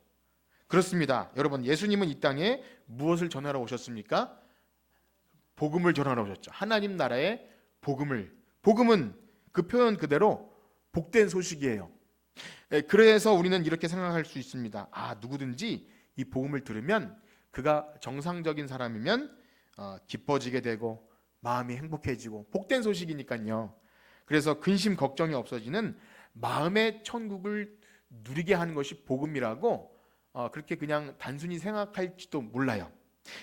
그렇습니다. 여러분, 예수님은 이 땅에 무엇을 전하러 오셨습니까? 복음을 전하러 오셨죠. 하나님 나라의 복음을. 복음은 그 표현 그대로 복된 소식이에요. 그래서 우리는 이렇게 생각할 수 있습니다. 누구든지 이 복음을 들으면, 그가 정상적인 사람이면 기뻐지게 되고 마음이 행복해지고, 복된 소식이니까요. 그래서 근심 걱정이 없어지는 마음의 천국을 누리게 하는 것이 복음이라고 그렇게 그냥 단순히 생각할지도 몰라요.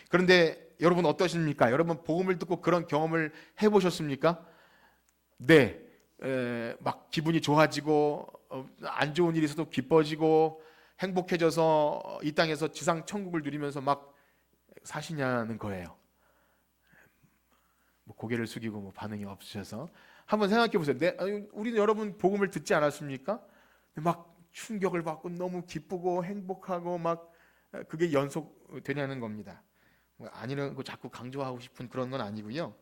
그런데 여러분 어떠십니까? 여러분 복음을 듣고 그런 경험을 해보셨습니까? 네, 막 기분이 좋아지고 안 좋은 일이 있어도 기뻐지고 행복해져서 이 땅에서 지상 천국을 누리면서 막 사시냐는 거예요. 뭐 고개를 숙이고 뭐 반응이 없으셔서 한번 생각해 보세요. 우리는 여러분 복음을 듣지 않았습니까? 막 충격을 받고 너무 기쁘고 행복하고 막 그게 연속되냐는 겁니다. 아니라는 거 자꾸 강조하고 싶은 그런 건 아니고요.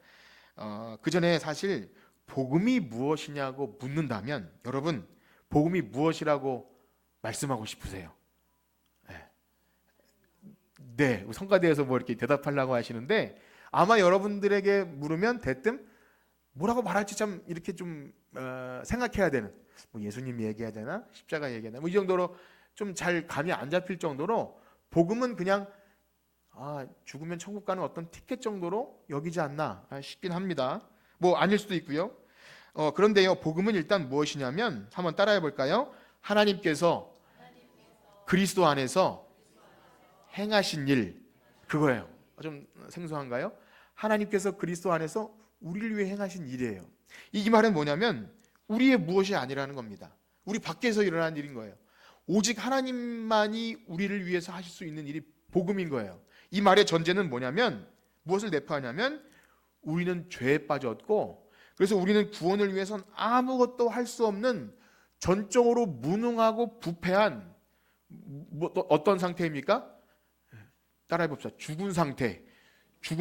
그 전에 사실 복음이 무엇이냐고 묻는다면, 여러분 복음이 무엇이라고 말씀하고 싶으세요? 네, 성가대에서 뭐 이렇게 대답하려고 하시는데, 아마 여러분들에게 물으면 대뜸 뭐라고 말할지 참 이렇게 좀 생각해야 되는, 뭐 예수님 얘기해야 되나, 십자가 얘기해야 되나, 뭐 이 정도로 좀 잘 감이 안 잡힐 정도로 복음은 그냥 죽으면 천국 가는 어떤 티켓 정도로 여기지 않나 싶긴 합니다. 뭐 아닐 수도 있고요. 그런데요, 복음은 일단 무엇이냐면 한번 따라해 볼까요? 하나님께서 그리스도 안에서 행하신 일, 그거예요. 좀 생소한가요? 하나님께서 그리스도 안에서 우리를 위해 행하신 일이에요. 이 말은 뭐냐면 우리의 무엇이 아니라는 겁니다. 우리 밖에서 일어난 일인 거예요. 오직 하나님만이 우리를 위해서 하실 수 있는 일이 복음인 거예요. 이 말의 전제는 뭐냐면, 무엇을 내포하냐면 우리는 죄에 빠졌고, 그래서 우리는 구원을 위해서는 아무것도 할 수 없는 전적으로 무능하고 부패한 어떤 상태입니까? 따라해 봅시다. 죽은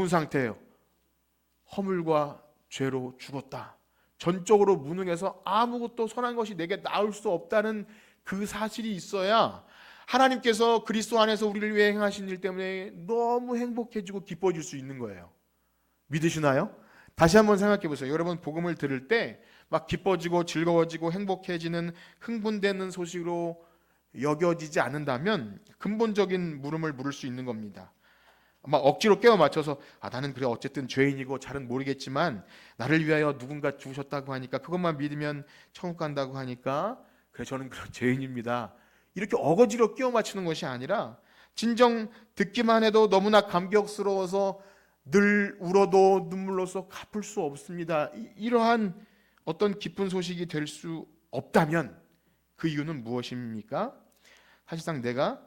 상태예요. 허물과 죄로 죽었다. 전적으로 무능해서 아무것도 선한 것이 내게 나올 수 없다는 그 사실이 있어야 하나님께서 그리스도 안에서 우리를 위해 행하신 일 때문에 너무 행복해지고 기뻐질 수 있는 거예요. 믿으시나요? 다시 한번 생각해 보세요. 여러분 복음을 들을 때 막 기뻐지고 즐거워지고 행복해지는 흥분되는 소식으로 여겨지지 않는다면 근본적인 물음을 물을 수 있는 겁니다. 막 억지로 깨워 맞춰서 나는 그래 어쨌든 죄인이고 잘은 모르겠지만 나를 위하여 누군가 죽으셨다고 하니까, 그것만 믿으면 천국 간다고 하니까 그래 저는 그런 죄인입니다, 이렇게 어거지로 끼워 맞추는 것이 아니라, 진정 듣기만 해도 너무나 감격스러워서 늘 울어도 눈물로서 갚을 수 없습니다, 이러한 어떤 기쁜 소식이 될 수 없다면 그 이유는 무엇입니까? 사실상 내가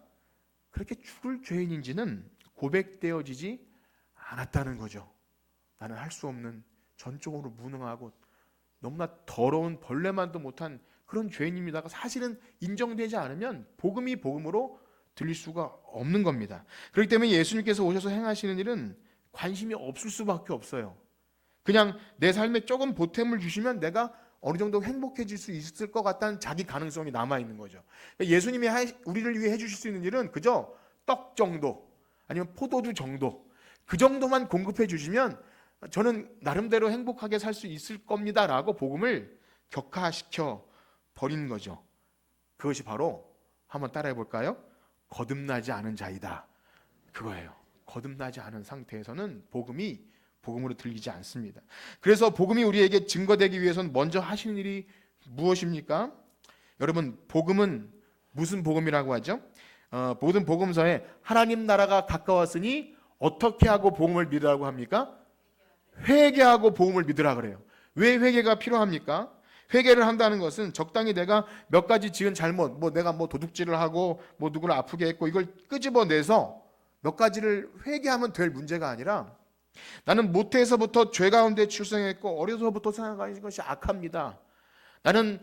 그렇게 죽을 죄인인지는 고백되어지지 않았다는 거죠. 나는 할 수 없는 전적으로 무능하고 너무나 더러운 벌레만도 못한 그런 죄인입니다가 사실은 인정되지 않으면 복음이 복음으로 들릴 수가 없는 겁니다. 그렇기 때문에 예수님께서 오셔서 행하시는 일은 관심이 없을 수밖에 없어요. 그냥 내 삶에 조금 보탬을 주시면 내가 어느 정도 행복해질 수 있을 것 같다는 자기 가능성이 남아있는 거죠. 예수님이 우리를 위해 해주실 수 있는 일은 그저 떡 정도 아니면 포도주 정도, 그 정도만 공급해 주시면 저는 나름대로 행복하게 살 수 있을 겁니다 라고 복음을 격화시켜 버리는 거죠. 그것이 바로 한번 따라해 볼까요? 거듭나지 않은 자이다, 그거예요. 거듭나지 않은 상태에서는 복음이 복음으로 들리지 않습니다. 그래서 복음이 우리에게 증거되기 위해서는 먼저 하시는 일이 무엇입니까? 여러분, 복음은 무슨 복음이라고 하죠? 모든 복음서에 하나님 나라가 가까웠으니 어떻게 하고 복음을 믿으라고 합니까? 회개하고 복음을 믿으라 그래요. 왜 회개가 필요합니까? 회개를 한다는 것은 적당히 내가 몇 가지 지은 잘못, 내가 도둑질을 하고 누구를 아프게 했고 이걸 끄집어내서 몇 가지를 회개하면 될 문제가 아니라, 나는 모태에서부터 죄 가운데 출생했고 어려서부터 생각하는 것이 악합니다. 나는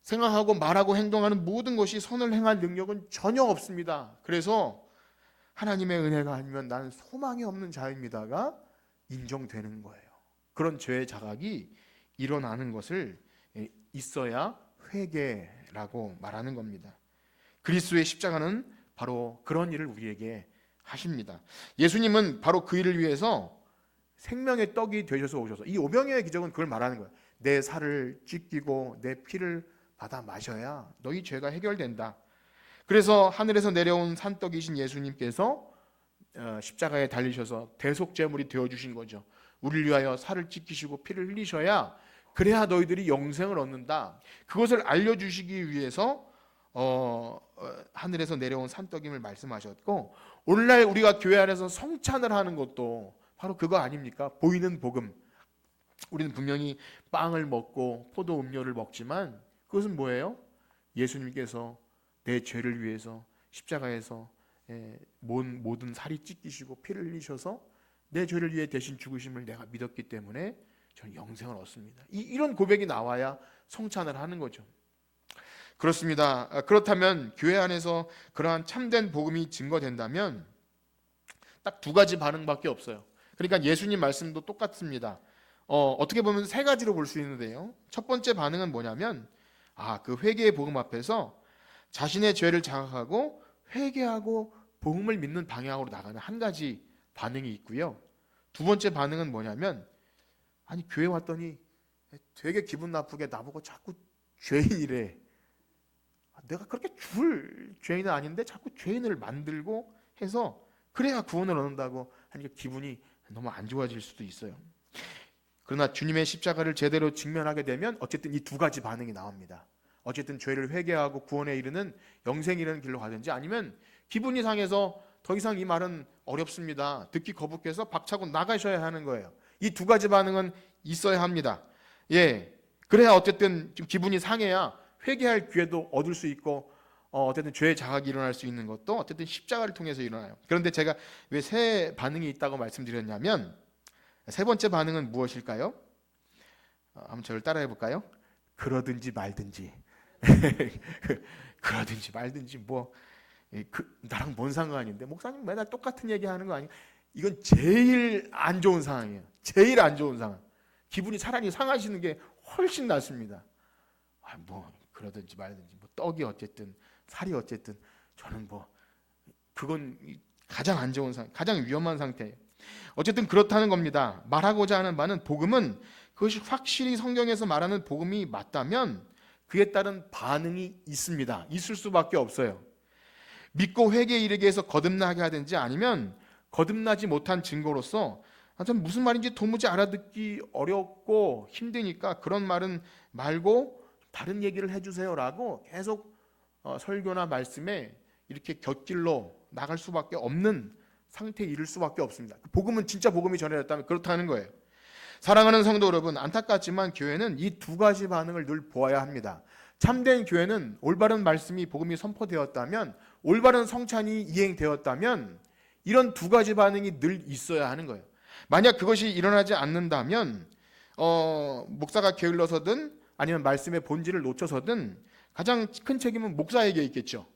생각하고 말하고 행동하는 모든 것이 선을 행할 능력은 전혀 없습니다. 그래서 하나님의 은혜가 아니면 나는 소망이 없는 자입니다가 인정되는 거예요. 그런 죄의 자각이 일어나는 것을 있어야 회개라고 말하는 겁니다. 그리스도의 십자가는 바로 그런 일을 우리에게 하십니다. 예수님은 바로 그 일을 위해서 생명의 떡이 되셔서 오셔서, 이 오병이어의 기적은 그걸 말하는 거예요. 내 살을 찢기고 내 피를 받아 마셔야 너희 죄가 해결된다. 그래서 하늘에서 내려온 산떡이신 예수님께서 십자가에 달리셔서 대속제물이 되어주신 거죠. 우리를 위하여 살을 찢기시고 피를 흘리셔야, 그래야 너희들이 영생을 얻는다. 그것을 알려주시기 위해서 하늘에서 내려온 산떡임을 말씀하셨고, 오늘날 우리가 교회 안에서 성찬을 하는 것도 바로 그거 아닙니까? 보이는 복음. 우리는 분명히 빵을 먹고 포도 음료를 먹지만 그것은 뭐예요? 예수님께서 내 죄를 위해서 십자가에서 모든 살이 찢기시고 피를 흘리셔서 내 죄를 위해 대신 죽으심을 내가 믿었기 때문에 저는 영생을 얻습니다. 이런 고백이 나와야 성찬을 하는 거죠. 그렇습니다. 그렇다면 교회 안에서 그러한 참된 복음이 증거된다면 딱 두 가지 반응밖에 없어요. 그러니까 예수님 말씀도 똑같습니다. 어떻게 보면 세 가지로 볼 수 있는데요. 첫 번째 반응은 뭐냐면, 그 회개의 복음 앞에서 자신의 죄를 자각하고 회개하고 복음을 믿는 방향으로 나가는 한 가지 반응이 있고요. 두 번째 반응은 뭐냐면, 아니 교회 왔더니 되게 기분 나쁘게 나보고 자꾸 죄인이래. 내가 그렇게 죽을 죄인은 아닌데 자꾸 죄인을 만들고 해서 그래야 구원을 얻는다고 하니까 기분이 너무 안 좋아질 수도 있어요. 그러나 주님의 십자가를 제대로 직면하게 되면 어쨌든 이 두 가지 반응이 나옵니다. 어쨌든 죄를 회개하고 구원에 이르는 영생에 이르는 길로 가든지, 아니면 기분이 상해서 더 이상 이 말은 어렵습니다, 듣기 거북해서 박차고 나가셔야 하는 거예요. 이 두 가지 반응은 있어야 합니다. 그래야 어쨌든 좀 기분이 상해야 회개할 기회도 얻을 수 있고, 어쨌든 죄의 자각이 일어날 수 있는 것도 어쨌든 십자가를 통해서 일어나요. 그런데 제가 왜 세 반응이 있다고 말씀드렸냐면, 세 번째 반응은 무엇일까요? 한번 저를 따라해 볼까요? 그러든지 말든지. 그러든지 말든지 나랑 뭔 상관인데, 목사님 맨날 똑같은 얘기하는 거 아니에요? 이건 제일 안 좋은 상황이에요. 제일 안 좋은 상황. 기분이 차라리 상하시는 게 훨씬 낫습니다. 그러든지 말든지 떡이 어쨌든 살이 어쨌든 저는 그건 가장 안 좋은 상황, 가장 위험한 상태예요. 어쨌든 그렇다는 겁니다. 말하고자 하는 바는, 복음은 그것이 확실히 성경에서 말하는 복음이 맞다면 그에 따른 반응이 있습니다. 있을 수밖에 없어요. 믿고 회개에 이르게 해서 거듭나게 하든지, 아니면 거듭나지 못한 증거로서 무슨 말인지 도무지 알아듣기 어렵고 힘드니까 그런 말은 말고 다른 얘기를 해주세요라고 계속 설교나 말씀에 이렇게 곁길로 나갈 수밖에 없는 상태에 이를 수밖에 없습니다. 복음은 진짜 복음이 전해졌다면 그렇다는 거예요. 사랑하는 성도 여러분, 안타깝지만 교회는 이 두 가지 반응을 늘 보아야 합니다. 참된 교회는 올바른 말씀이 복음이 선포되었다면, 올바른 성찬이 이행되었다면 이런 두 가지 반응이 늘 있어야 하는 거예요. 만약 그것이 일어나지 않는다면 목사가 게을러서든 아니면 말씀의 본질을 놓쳐서든 가장 큰 책임은 목사에게 있겠죠.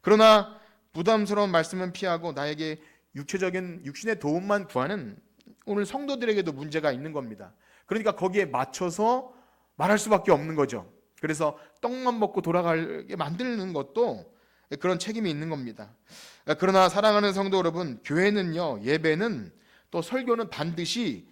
그러나 부담스러운 말씀은 피하고 나에게 육체적인 육신의 도움만 구하는 오늘 성도들에게도 문제가 있는 겁니다. 그러니까 거기에 맞춰서 말할 수밖에 없는 거죠. 그래서 떡만 먹고 돌아가게 만드는 것도 그런 책임이 있는 겁니다. 그러나 사랑하는 성도 여러분, 교회는요, 예배는 또 설교는 반드시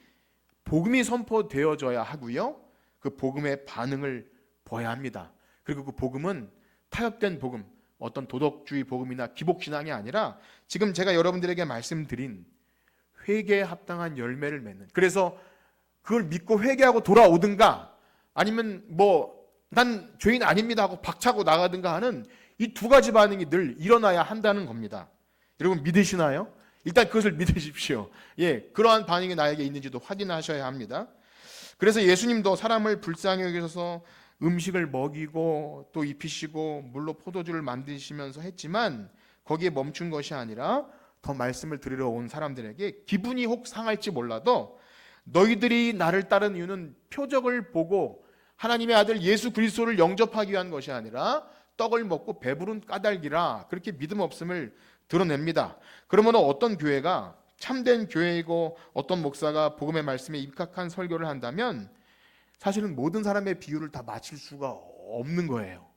복음이 선포되어져야 하고요, 그 복음의 반응을 보아야 합니다. 그리고 그 복음은 타협된 복음, 어떤 도덕주의 복음이나 기복신앙이 아니라 지금 제가 여러분들에게 말씀드린 회개에 합당한 열매를 맺는, 그래서 그걸 믿고 회개하고 돌아오든가 아니면 난 죄인 아닙니다 하고 박차고 나가든가 하는 이 두 가지 반응이 늘 일어나야 한다는 겁니다. 여러분 믿으시나요? 일단 그것을 믿으십시오. 그러한 반응이 나에게 있는지도 확인하셔야 합니다. 그래서 예수님도 사람을 불쌍히 여기셔서 음식을 먹이고 또 입히시고 물로 포도주를 만드시면서 했지만 거기에 멈춘 것이 아니라 더 말씀을 들으러 온 사람들에게 기분이 혹 상할지 몰라도 너희들이 나를 따른 이유는 표적을 보고 하나님의 아들 예수 그리스도를 영접하기 위한 것이 아니라 떡을 먹고 배부른 까닭이라, 그렇게 믿음 없음을 드러냅니다. 그러면 어떤 교회가 참된 교회이고 어떤 목사가 복음의 말씀에 입각한 설교를 한다면 사실은 모든 사람의 비유를 다 맞출 수가 없는 거예요.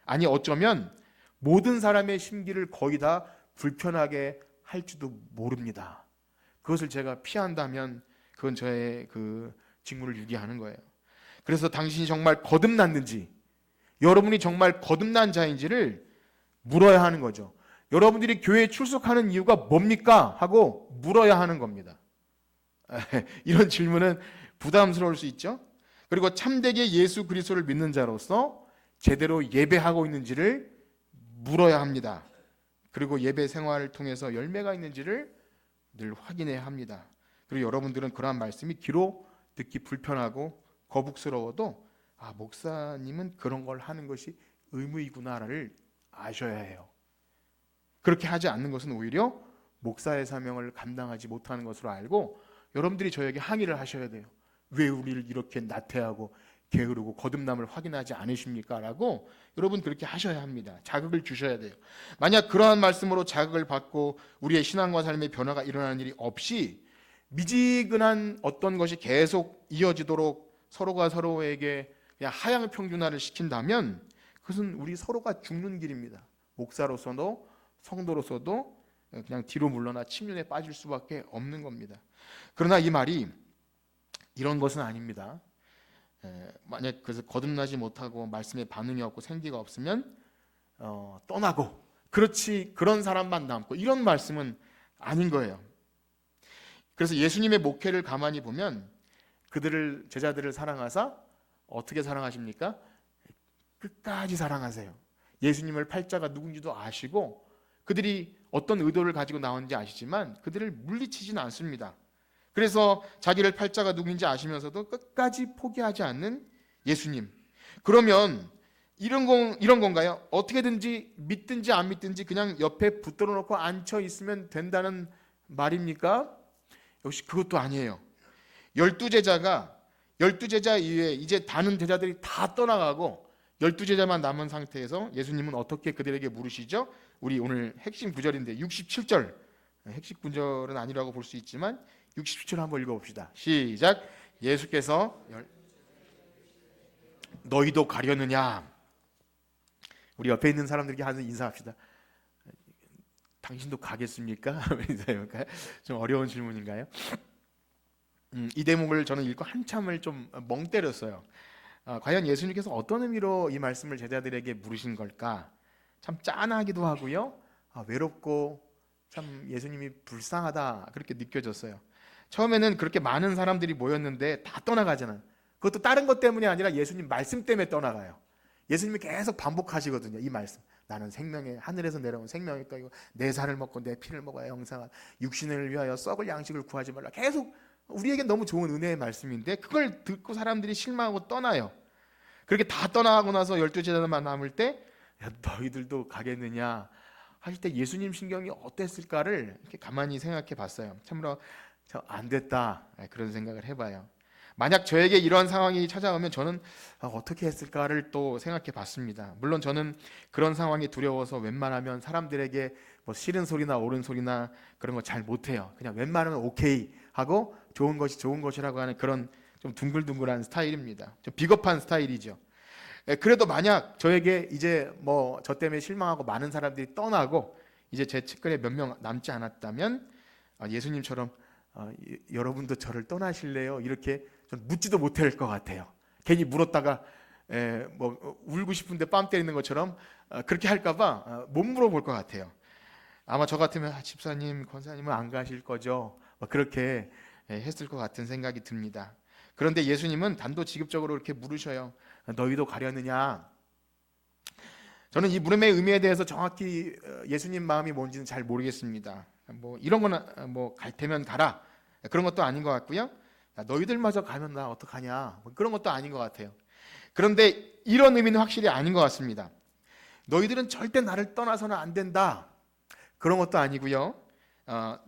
아니 어쩌면 모든 사람의 심기를 거의 다 불편하게 할지도 모릅니다. 그것을 제가 피한다면 그건 저의 그 직무를 유기하는 거예요. 그래서 당신이 정말 거듭났는지, 여러분이 정말 거듭난 자인지를 물어야 하는 거죠. 여러분들이 교회에 출석하는 이유가 뭡니까? 하고 물어야 하는 겁니다. 이런 질문은 부담스러울 수 있죠. 그리고 참되게 예수 그리스도를 믿는 자로서 제대로 예배하고 있는지를 물어야 합니다. 그리고 예배 생활을 통해서 열매가 있는지를 늘 확인해야 합니다. 그리고 여러분들은 그러한 말씀이 귀로 듣기 불편하고 거북스러워도 목사님은 그런 걸 하는 것이 의무이구나를 아셔야 해요. 그렇게 하지 않는 것은 오히려 목사의 사명을 감당하지 못하는 것으로 알고 여러분들이 저에게 항의를 하셔야 돼요. 왜 우리를 이렇게 나태하고 게으르고 거듭남을 확인하지 않으십니까? 라고 여러분 그렇게 하셔야 합니다. 자극을 주셔야 돼요. 만약 그러한 말씀으로 자극을 받고 우리의 신앙과 삶의 변화가 일어나는 일이 없이 미지근한 어떤 것이 계속 이어지도록 서로가 서로에게 그냥 하향 평준화를 시킨다면 그것은 우리 서로가 죽는 길입니다. 목사로서도 성도로서도 그냥 뒤로 물러나 침륜에 빠질 수밖에 없는 겁니다. 그러나 이 말이 이런 것은 아닙니다. 만약 그래서 거듭나지 못하고 말씀에 반응이 없고 생기가 없으면 떠나고 그렇지 그런 사람만 남고 이런 말씀은 아닌 거예요. 그래서 예수님의 목회를 가만히 보면 그들을 제자들을 사랑하사 어떻게 사랑하십니까? 끝까지 사랑하세요. 예수님을 팔자가 누군지도 아시고 그들이 어떤 의도를 가지고 나온지 아시지만 그들을 물리치지는 않습니다. 그래서 자기를 팔자가 누군지 아시면서도 끝까지 포기하지 않는 예수님. 그러면 이런 건가요? 어떻게든지 믿든지 안 믿든지 그냥 옆에 붙들어 놓고 앉혀 있으면 된다는 말입니까? 역시 그것도 아니에요. 12제자 이후에 이제 다른 제자들이 다 떠나가고 12제자만 남은 상태에서 예수님은 어떻게 그들에게 물으시죠? 우리 오늘 핵심 구절인데 67절, 핵심 구절은 아니라고 볼 수 있지만 67절 한번 읽어봅시다. 시작. 예수께서 너희도 가려느냐? 우리 옆에 있는 사람들에게 하는 인사합시다. 당신도 가겠습니까? 좀 어려운 질문인가요? 이 대목을 저는 읽고 한참을 좀 멍 때렸어요. 과연 예수님께서 어떤 의미로 이 말씀을 제자들에게 물으신 걸까? 참 짠하기도 하고요. 외롭고 참 예수님이 불쌍하다 그렇게 느껴졌어요. 처음에는 그렇게 많은 사람들이 모였는데 다 떠나가잖아요. 그것도 다른 것 때문이 아니라 예수님 말씀 때문에 떠나가요. 예수님이 계속 반복하시거든요. 이 말씀. 나는 생명의 하늘에서 내려온 생명의 떡이고 내 살을 먹고 내 피를 먹어야 영생한 육신을 위하여 썩을 양식을 구하지 말라. 계속 우리에겐 너무 좋은 은혜의 말씀인데 그걸 듣고 사람들이 실망하고 떠나요. 그렇게 다 떠나가고 나서 12제자만 남을 때 야, 너희들도 가겠느냐 하실 때 예수님 신경이 어땠을까를 이렇게 가만히 생각해 봤어요. 참으로 안 됐다 그런 생각을 해봐요. 만약 저에게 이런 상황이 찾아오면 저는 어떻게 했을까를 또 생각해 봤습니다. 물론 저는 그런 상황이 두려워서 웬만하면 사람들에게 뭐 싫은 소리나 옳은 소리나 그런 거 잘 못해요. 그냥 웬만하면 오케이 하고 좋은 것이 좋은 것이라고 하는 그런 좀 둥글둥글한 스타일입니다. 좀 비겁한 스타일이죠. 그래도 만약 저에게 이제 뭐 저 때문에 실망하고 많은 사람들이 떠나고 이제 제 측근에 몇 명 남지 않았다면 예수님처럼 여러분도 저를 떠나실래요? 이렇게 전 묻지도 못할 것 같아요. 괜히 물었다가 뭐 울고 싶은데 뺨 때리는 것처럼 그렇게 할까봐 못 물어볼 것 같아요. 아마 저 같으면 집사님, 권사님은 안 가실 거죠? 그렇게 했을 것 같은 생각이 듭니다. 그런데 예수님은 단도직입적으로 이렇게 물으셔요. 너희도 가려느냐? 저는 이 물음의 의미에 대해서 정확히 예수님 마음이 뭔지는 잘 모르겠습니다. 뭐 이런 거나 뭐 갈 테면 가라 그런 것도 아닌 것 같고요. 야, 너희들마저 가면 나 어떡하냐 뭐 그런 것도 아닌 것 같아요. 그런데 이런 의미는 확실히 아닌 것 같습니다. 너희들은 절대 나를 떠나서는 안 된다 그런 것도 아니고요.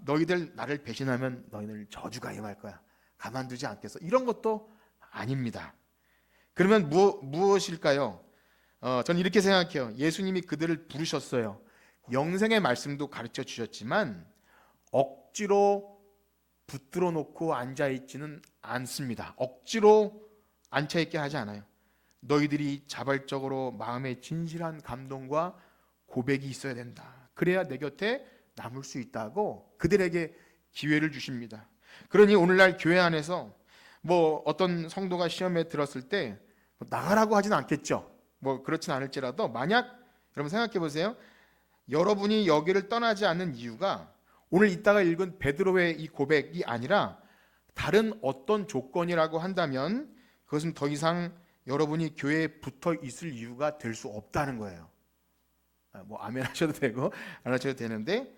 너희들 나를 배신하면 너희들 저주가 임할 거야. 가만두지 않겠어. 이런 것도 아닙니다. 그러면 무엇일까요? 저는 이렇게 생각해요. 예수님이 그들을 부르셨어요. 영생의 말씀도 가르쳐 주셨지만 억지로 붙들어 놓고 앉아 있지는 않습니다. 억지로 앉아 있게 하지 않아요. 너희들이 자발적으로 마음에 진실한 감동과 고백이 있어야 된다. 그래야 내 곁에 남을 수 있다고 그들에게 기회를 주십니다. 그러니 오늘날 교회 안에서 뭐 어떤 성도가 시험에 들었을 때 나가라고 하진 않겠죠. 뭐 그렇진 않을지라도 만약 여러분 생각해 보세요. 여러분이 여기를 떠나지 않는 이유가 오늘 이따가 읽은 베드로의 이 고백이 아니라 다른 어떤 조건이라고 한다면 그것은 더 이상 여러분이 교회에 붙어 있을 이유가 될 수 없다는 거예요. 뭐 아멘 하셔도 되고 안 하셔도 되는데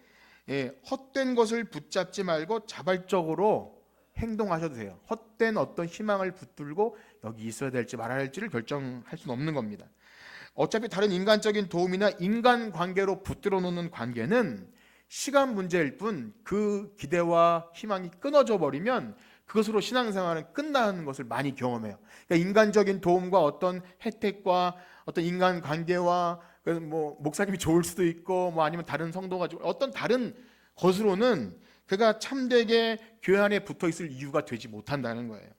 헛된 것을 붙잡지 말고 자발적으로 행동하셔도 돼요. 헛된 어떤 희망을 붙들고 여기 있어야 될지 말아야 할지를 결정할 수는 없는 겁니다. 어차피 다른 인간적인 도움이나 인간관계로 붙들어 놓는 관계는 시간 문제일 뿐 그 기대와 희망이 끊어져 버리면 그것으로 신앙생활은 끝나는 것을 많이 경험해요. 그러니까 인간적인 도움과 어떤 혜택과 어떤 인간관계와 뭐 목사님이 좋을 수도 있고 뭐 아니면 다른 성도가 어떤 다른 것으로는 그가 참되게 교회 안에 붙어 있을 이유가 되지 못한다는 거예요.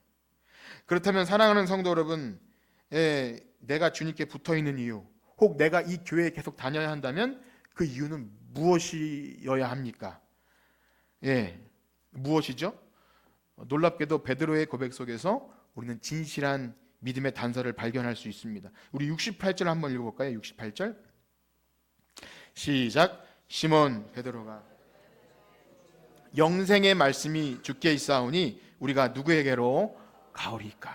그렇다면 사랑하는 성도 여러분, 내가 주님께 붙어 있는 이유, 혹 내가 이 교회에 계속 다녀야 한다면 그 이유는 무엇이어야 합니까? 무엇이죠? 놀랍게도 베드로의 고백 속에서 우리는 진실한 믿음의 단서를 발견할 수 있습니다. 우리 68절 한번 읽어볼까요? 68절 시작. 시몬 베드로가 영생의 말씀이 주께 있사오니 우리가 누구에게로 가오리까?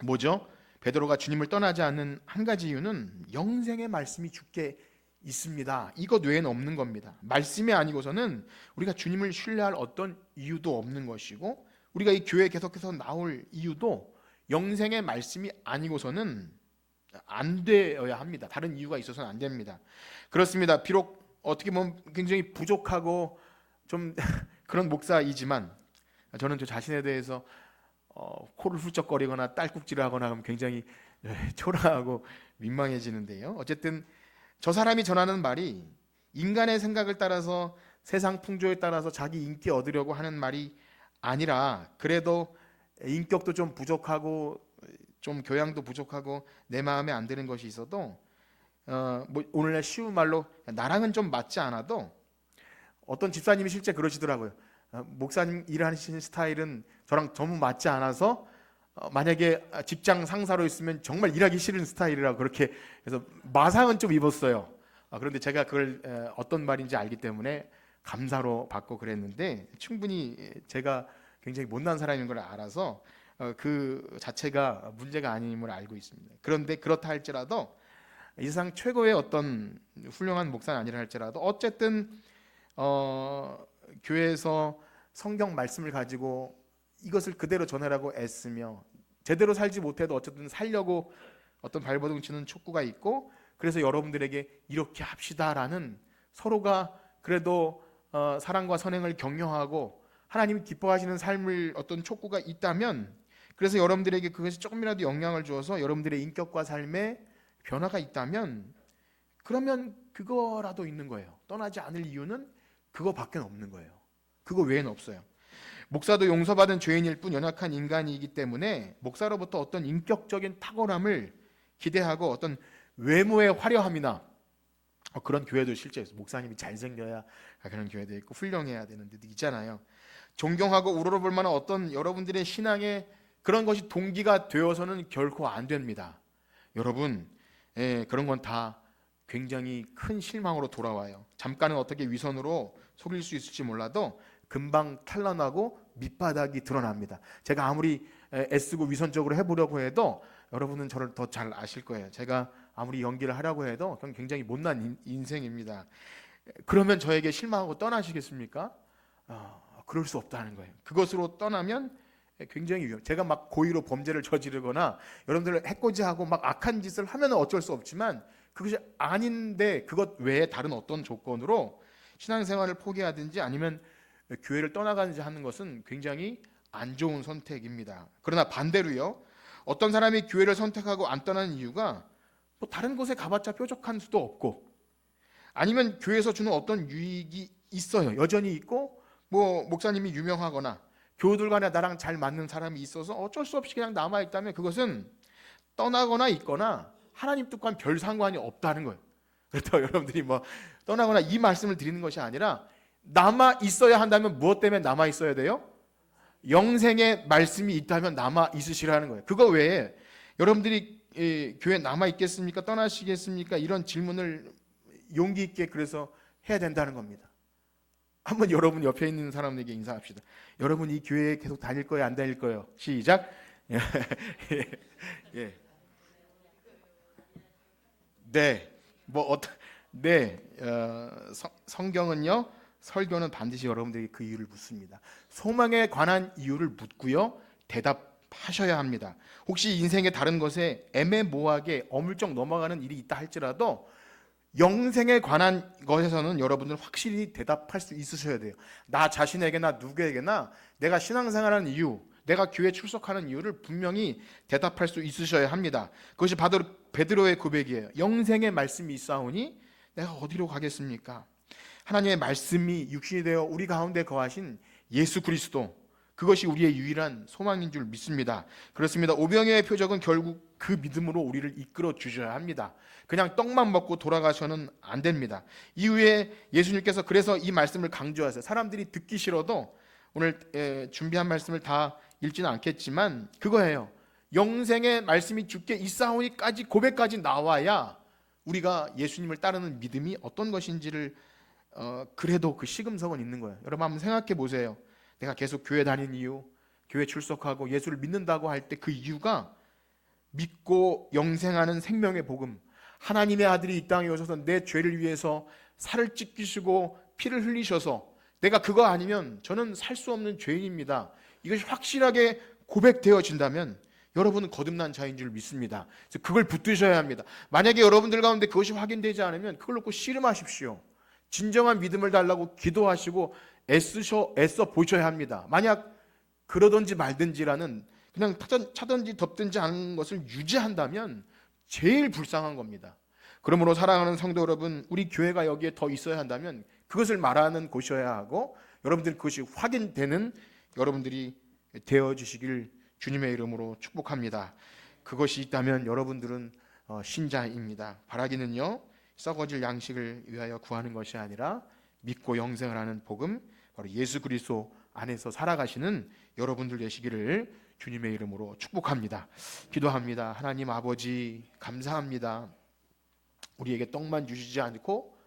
뭐죠? 베드로가 주님을 떠나지 않는 한 가지 이유는 영생의 말씀이 주께 있습니다. 이것 외에는 없는 겁니다. 말씀이 아니고서는 우리가 주님을 신뢰할 어떤 이유도 없는 것이고 우리가 이 교회에 계속해서 나올 이유도 영생의 말씀이 아니고서는 안 되어야 합니다. 다른 이유가 있어서는 안 됩니다. 그렇습니다. 비록 어떻게 보면 굉장히 부족하고 좀 그런 목사이지만 저는 저 자신에 대해서 코를 훌쩍거리거나 딸꾹질을 하거나 하면 굉장히 초라하고 민망해지는데요. 어쨌든 저 사람이 전하는 말이 인간의 생각을 따라서 세상 풍조에 따라서 자기 인기 얻으려고 하는 말이 아니라 그래도 인격도 좀 부족하고 좀 교양도 부족하고 내 마음에 안 드는 것이 있어도 뭐 오늘날 쉬운 말로 나랑은 좀 맞지 않아도 어떤 집사님이 실제 그러시더라고요. 목사님 일하시는 스타일은 저랑 너무 맞지 않아서 만약에 직장 상사로 있으면 정말 일하기 싫은 스타일이라고 그렇게 해서 마상은 좀 입었어요. 그런데 제가 그걸 어떤 말인지 알기 때문에 감사로 받고 그랬는데 충분히 제가 굉장히 못난 사람인 걸 알아서 그 자체가 문제가 아님을 알고 있습니다. 그런데 그렇다 할지라도 이 세상 최고의 어떤 훌륭한 목사는 아니라 할지라도 어쨌든 교회에서 성경 말씀을 가지고 이것을 그대로 전하라고 애쓰며 제대로 살지 못해도 어쨌든 살려고 어떤 발버둥 치는 촉구가 있고 그래서 여러분들에게 이렇게 합시다라는 서로가 그래도 사랑과 선행을 격려하고 하나님이 기뻐하시는 삶을 어떤 촉구가 있다면 그래서 여러분들에게 그것이 조금이라도 영향을 주어서 여러분들의 인격과 삶에 변화가 있다면 그러면 그거라도 있는 거예요. 떠나지 않을 이유는 그거밖에 없는 거예요. 그거 외에는 없어요. 목사도 용서받은 죄인일 뿐 연약한 인간이기 때문에 목사로부터 어떤 인격적인 탁월함을 기대하고 어떤 외모의 화려함이나 그런 교회도 실제 있어요. 목사님이 잘생겨야 그런 교회도 있고 훌륭해야 되는 데도 있잖아요. 존경하고 우러러볼 만한 어떤 여러분들의 신앙의 그런 것이 동기가 되어서는 결코 안 됩니다. 여러분, 그런 건 다 굉장히 큰 실망으로 돌아와요. 잠깐은 어떻게 위선으로 속일 수 있을지 몰라도 금방 탄란하고 밑바닥이 드러납니다. 제가 아무리 애쓰고 위선적으로 해보려고 해도 여러분은 저를 더 잘 아실 거예요. 제가 아무리 연기를 하려고 해도 그건 굉장히 못난 인생입니다. 그러면 저에게 실망하고 떠나시겠습니까? 그럴 수 없다는 거예요. 그것으로 떠나면 굉장히 위험. 제가 막 고의로 범죄를 저지르거나 여러분들 해코지하고 막 악한 짓을 하면 어쩔 수 없지만 그것이 아닌데 그것 외에 다른 어떤 조건으로 신앙생활을 포기하든지 아니면 교회를 떠나가든지 하는 것은 굉장히 안 좋은 선택입니다. 그러나 반대로요, 어떤 사람이 교회를 선택하고 안 떠나는 이유가 뭐 다른 곳에 가봤자 뾰족한 수도 없고 아니면 교회에서 주는 어떤 유익이 있어요. 여전히 있고 뭐 목사님이 유명하거나 교우들 간에 나랑 잘 맞는 사람이 있어서 어쩔 수 없이 그냥 남아있다면 그것은 떠나거나 있거나 하나님 뜻과는 별 상관이 없다는 거예요. 그렇다고 여러분들이 뭐 떠나거나 이 말씀을 드리는 것이 아니라 남아 있어야 한다면 무엇 때문에 남아 있어야 돼요? 영생의 말씀이 있다면 남아 있으시라는 거예요. 그거 외에 여러분들이 교회 남아 있겠습니까? 떠나시겠습니까? 이런 질문을 용기 있게 그래서 해야 된다는 겁니다. 한번 여러분 옆에 있는 사람에게 인사합시다. 여러분 이 교회에 계속 다닐 거예요? 안 다닐 거예요? 시작. 예. 네. 성경은요. 설교는 반드시 여러분들에게 그 이유를 묻습니다. 소망에 관한 이유를 묻고요. 대답하셔야 합니다. 혹시 인생의 다른 것에 애매모호하게 어물쩍 넘어가는 일이 있다 할지라도 영생에 관한 것에서는 여러분들 확실히 대답할 수 있으셔야 돼요. 나 자신에게나 누구에게나 내가 신앙생활하는 이유, 내가 교회 출석하는 이유를 분명히 대답할 수 있으셔야 합니다. 그것이 바로 베드로의 고백이에요. 영생의 말씀이 있사오니 내가 어디로 가겠습니까? 하나님의 말씀이 육신이 되어 우리 가운데 거하신 예수 그리스도, 그것이 우리의 유일한 소망인 줄 믿습니다. 그렇습니다. 오병이어의 표적은 결국 그 믿음으로 우리를 이끌어 주셔야 합니다. 그냥 떡만 먹고 돌아가셔는 안 됩니다. 이후에 예수님께서 그래서 이 말씀을 강조하세요. 사람들이 듣기 싫어도 오늘 준비한 말씀을 다 읽지는 않겠지만 그거예요. 영생의 말씀이 주께 있사오니까지 고백까지 나와야 우리가 예수님을 따르는 믿음이 어떤 것인지를 그래도 그 시금석은 있는 거예요. 여러분 한번 생각해 보세요. 내가 계속 교회 다니는 이유, 교회 출석하고 예수를 믿는다고 할 때 그 이유가 믿고 영생하는 생명의 복음, 하나님의 아들이 이 땅에 오셔서 내 죄를 위해서 살을 찢기시고 피를 흘리셔서 내가 그거 아니면 저는 살 수 없는 죄인입니다. 이것이 확실하게 고백되어진다면 여러분은 거듭난 자인 줄 믿습니다. 그래서 그걸 붙드셔야 합니다. 만약에 여러분들 가운데 그것이 확인되지 않으면 그걸 놓고 씨름하십시오. 진정한 믿음을 달라고 기도하시고 애써 보셔야 합니다. 만약 그러든지 말든지라는 그냥 차든지 덮든지 하는 것을 유지한다면 제일 불쌍한 겁니다. 그러므로 사랑하는 성도 여러분, 우리 교회가 여기에 더 있어야 한다면 그것을 말하는 곳이어야 하고 여러분들 그것이 확인되는 여러분들이 되어주시길 주님의 이름으로 축복합니다. 그것이 있다면 여러분들은 신자입니다. 바라기는요, 썩어질 양식을 위하여 구하는 것이 아니라 믿고 영생을 하는 복음, 바로 예수 그리스도 안에서 살아가시는 여러분들 되시기를 주님의 이름으로 축복합니다. 기도합니다. 하나님 아버지 감사합니다. 우리에게 떡만 주시지 않고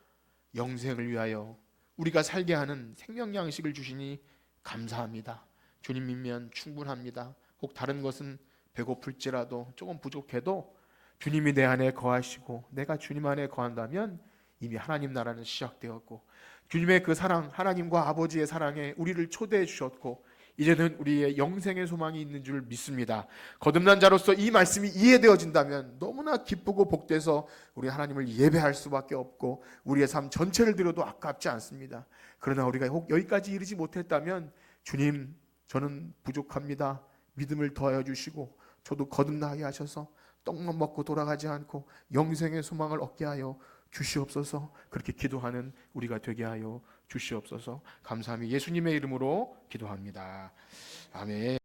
영생을 위하여 우리가 살게 하는 생명 양식을 주시니 감사합니다. 주님 믿으면 충분합니다. 혹 다른 것은 배고플지라도 조금 부족해도 주님이 내 안에 거하시고 내가 주님 안에 거한다면 이미 하나님 나라는 시작되었고 주님의 그 사랑, 하나님과 아버지의 사랑에 우리를 초대해 주셨고 이제는 우리의 영생의 소망이 있는 줄 믿습니다. 거듭난 자로서 이 말씀이 이해되어진다면 너무나 기쁘고 복돼서 우리 하나님을 예배할 수밖에 없고 우리의 삶 전체를 들여도 아깝지 않습니다. 그러나 우리가 혹 여기까지 이르지 못했다면 주님, 저는 부족합니다. 믿음을 더하여 주시고 저도 거듭나게 하셔서 떡만 먹고 돌아가지 않고 영생의 소망을 얻게 하여 주시옵소서. 그렇게 기도하는 우리가 되게 하여 주시옵소서. 감사함이 예수님의 이름으로 기도합니다. 아멘.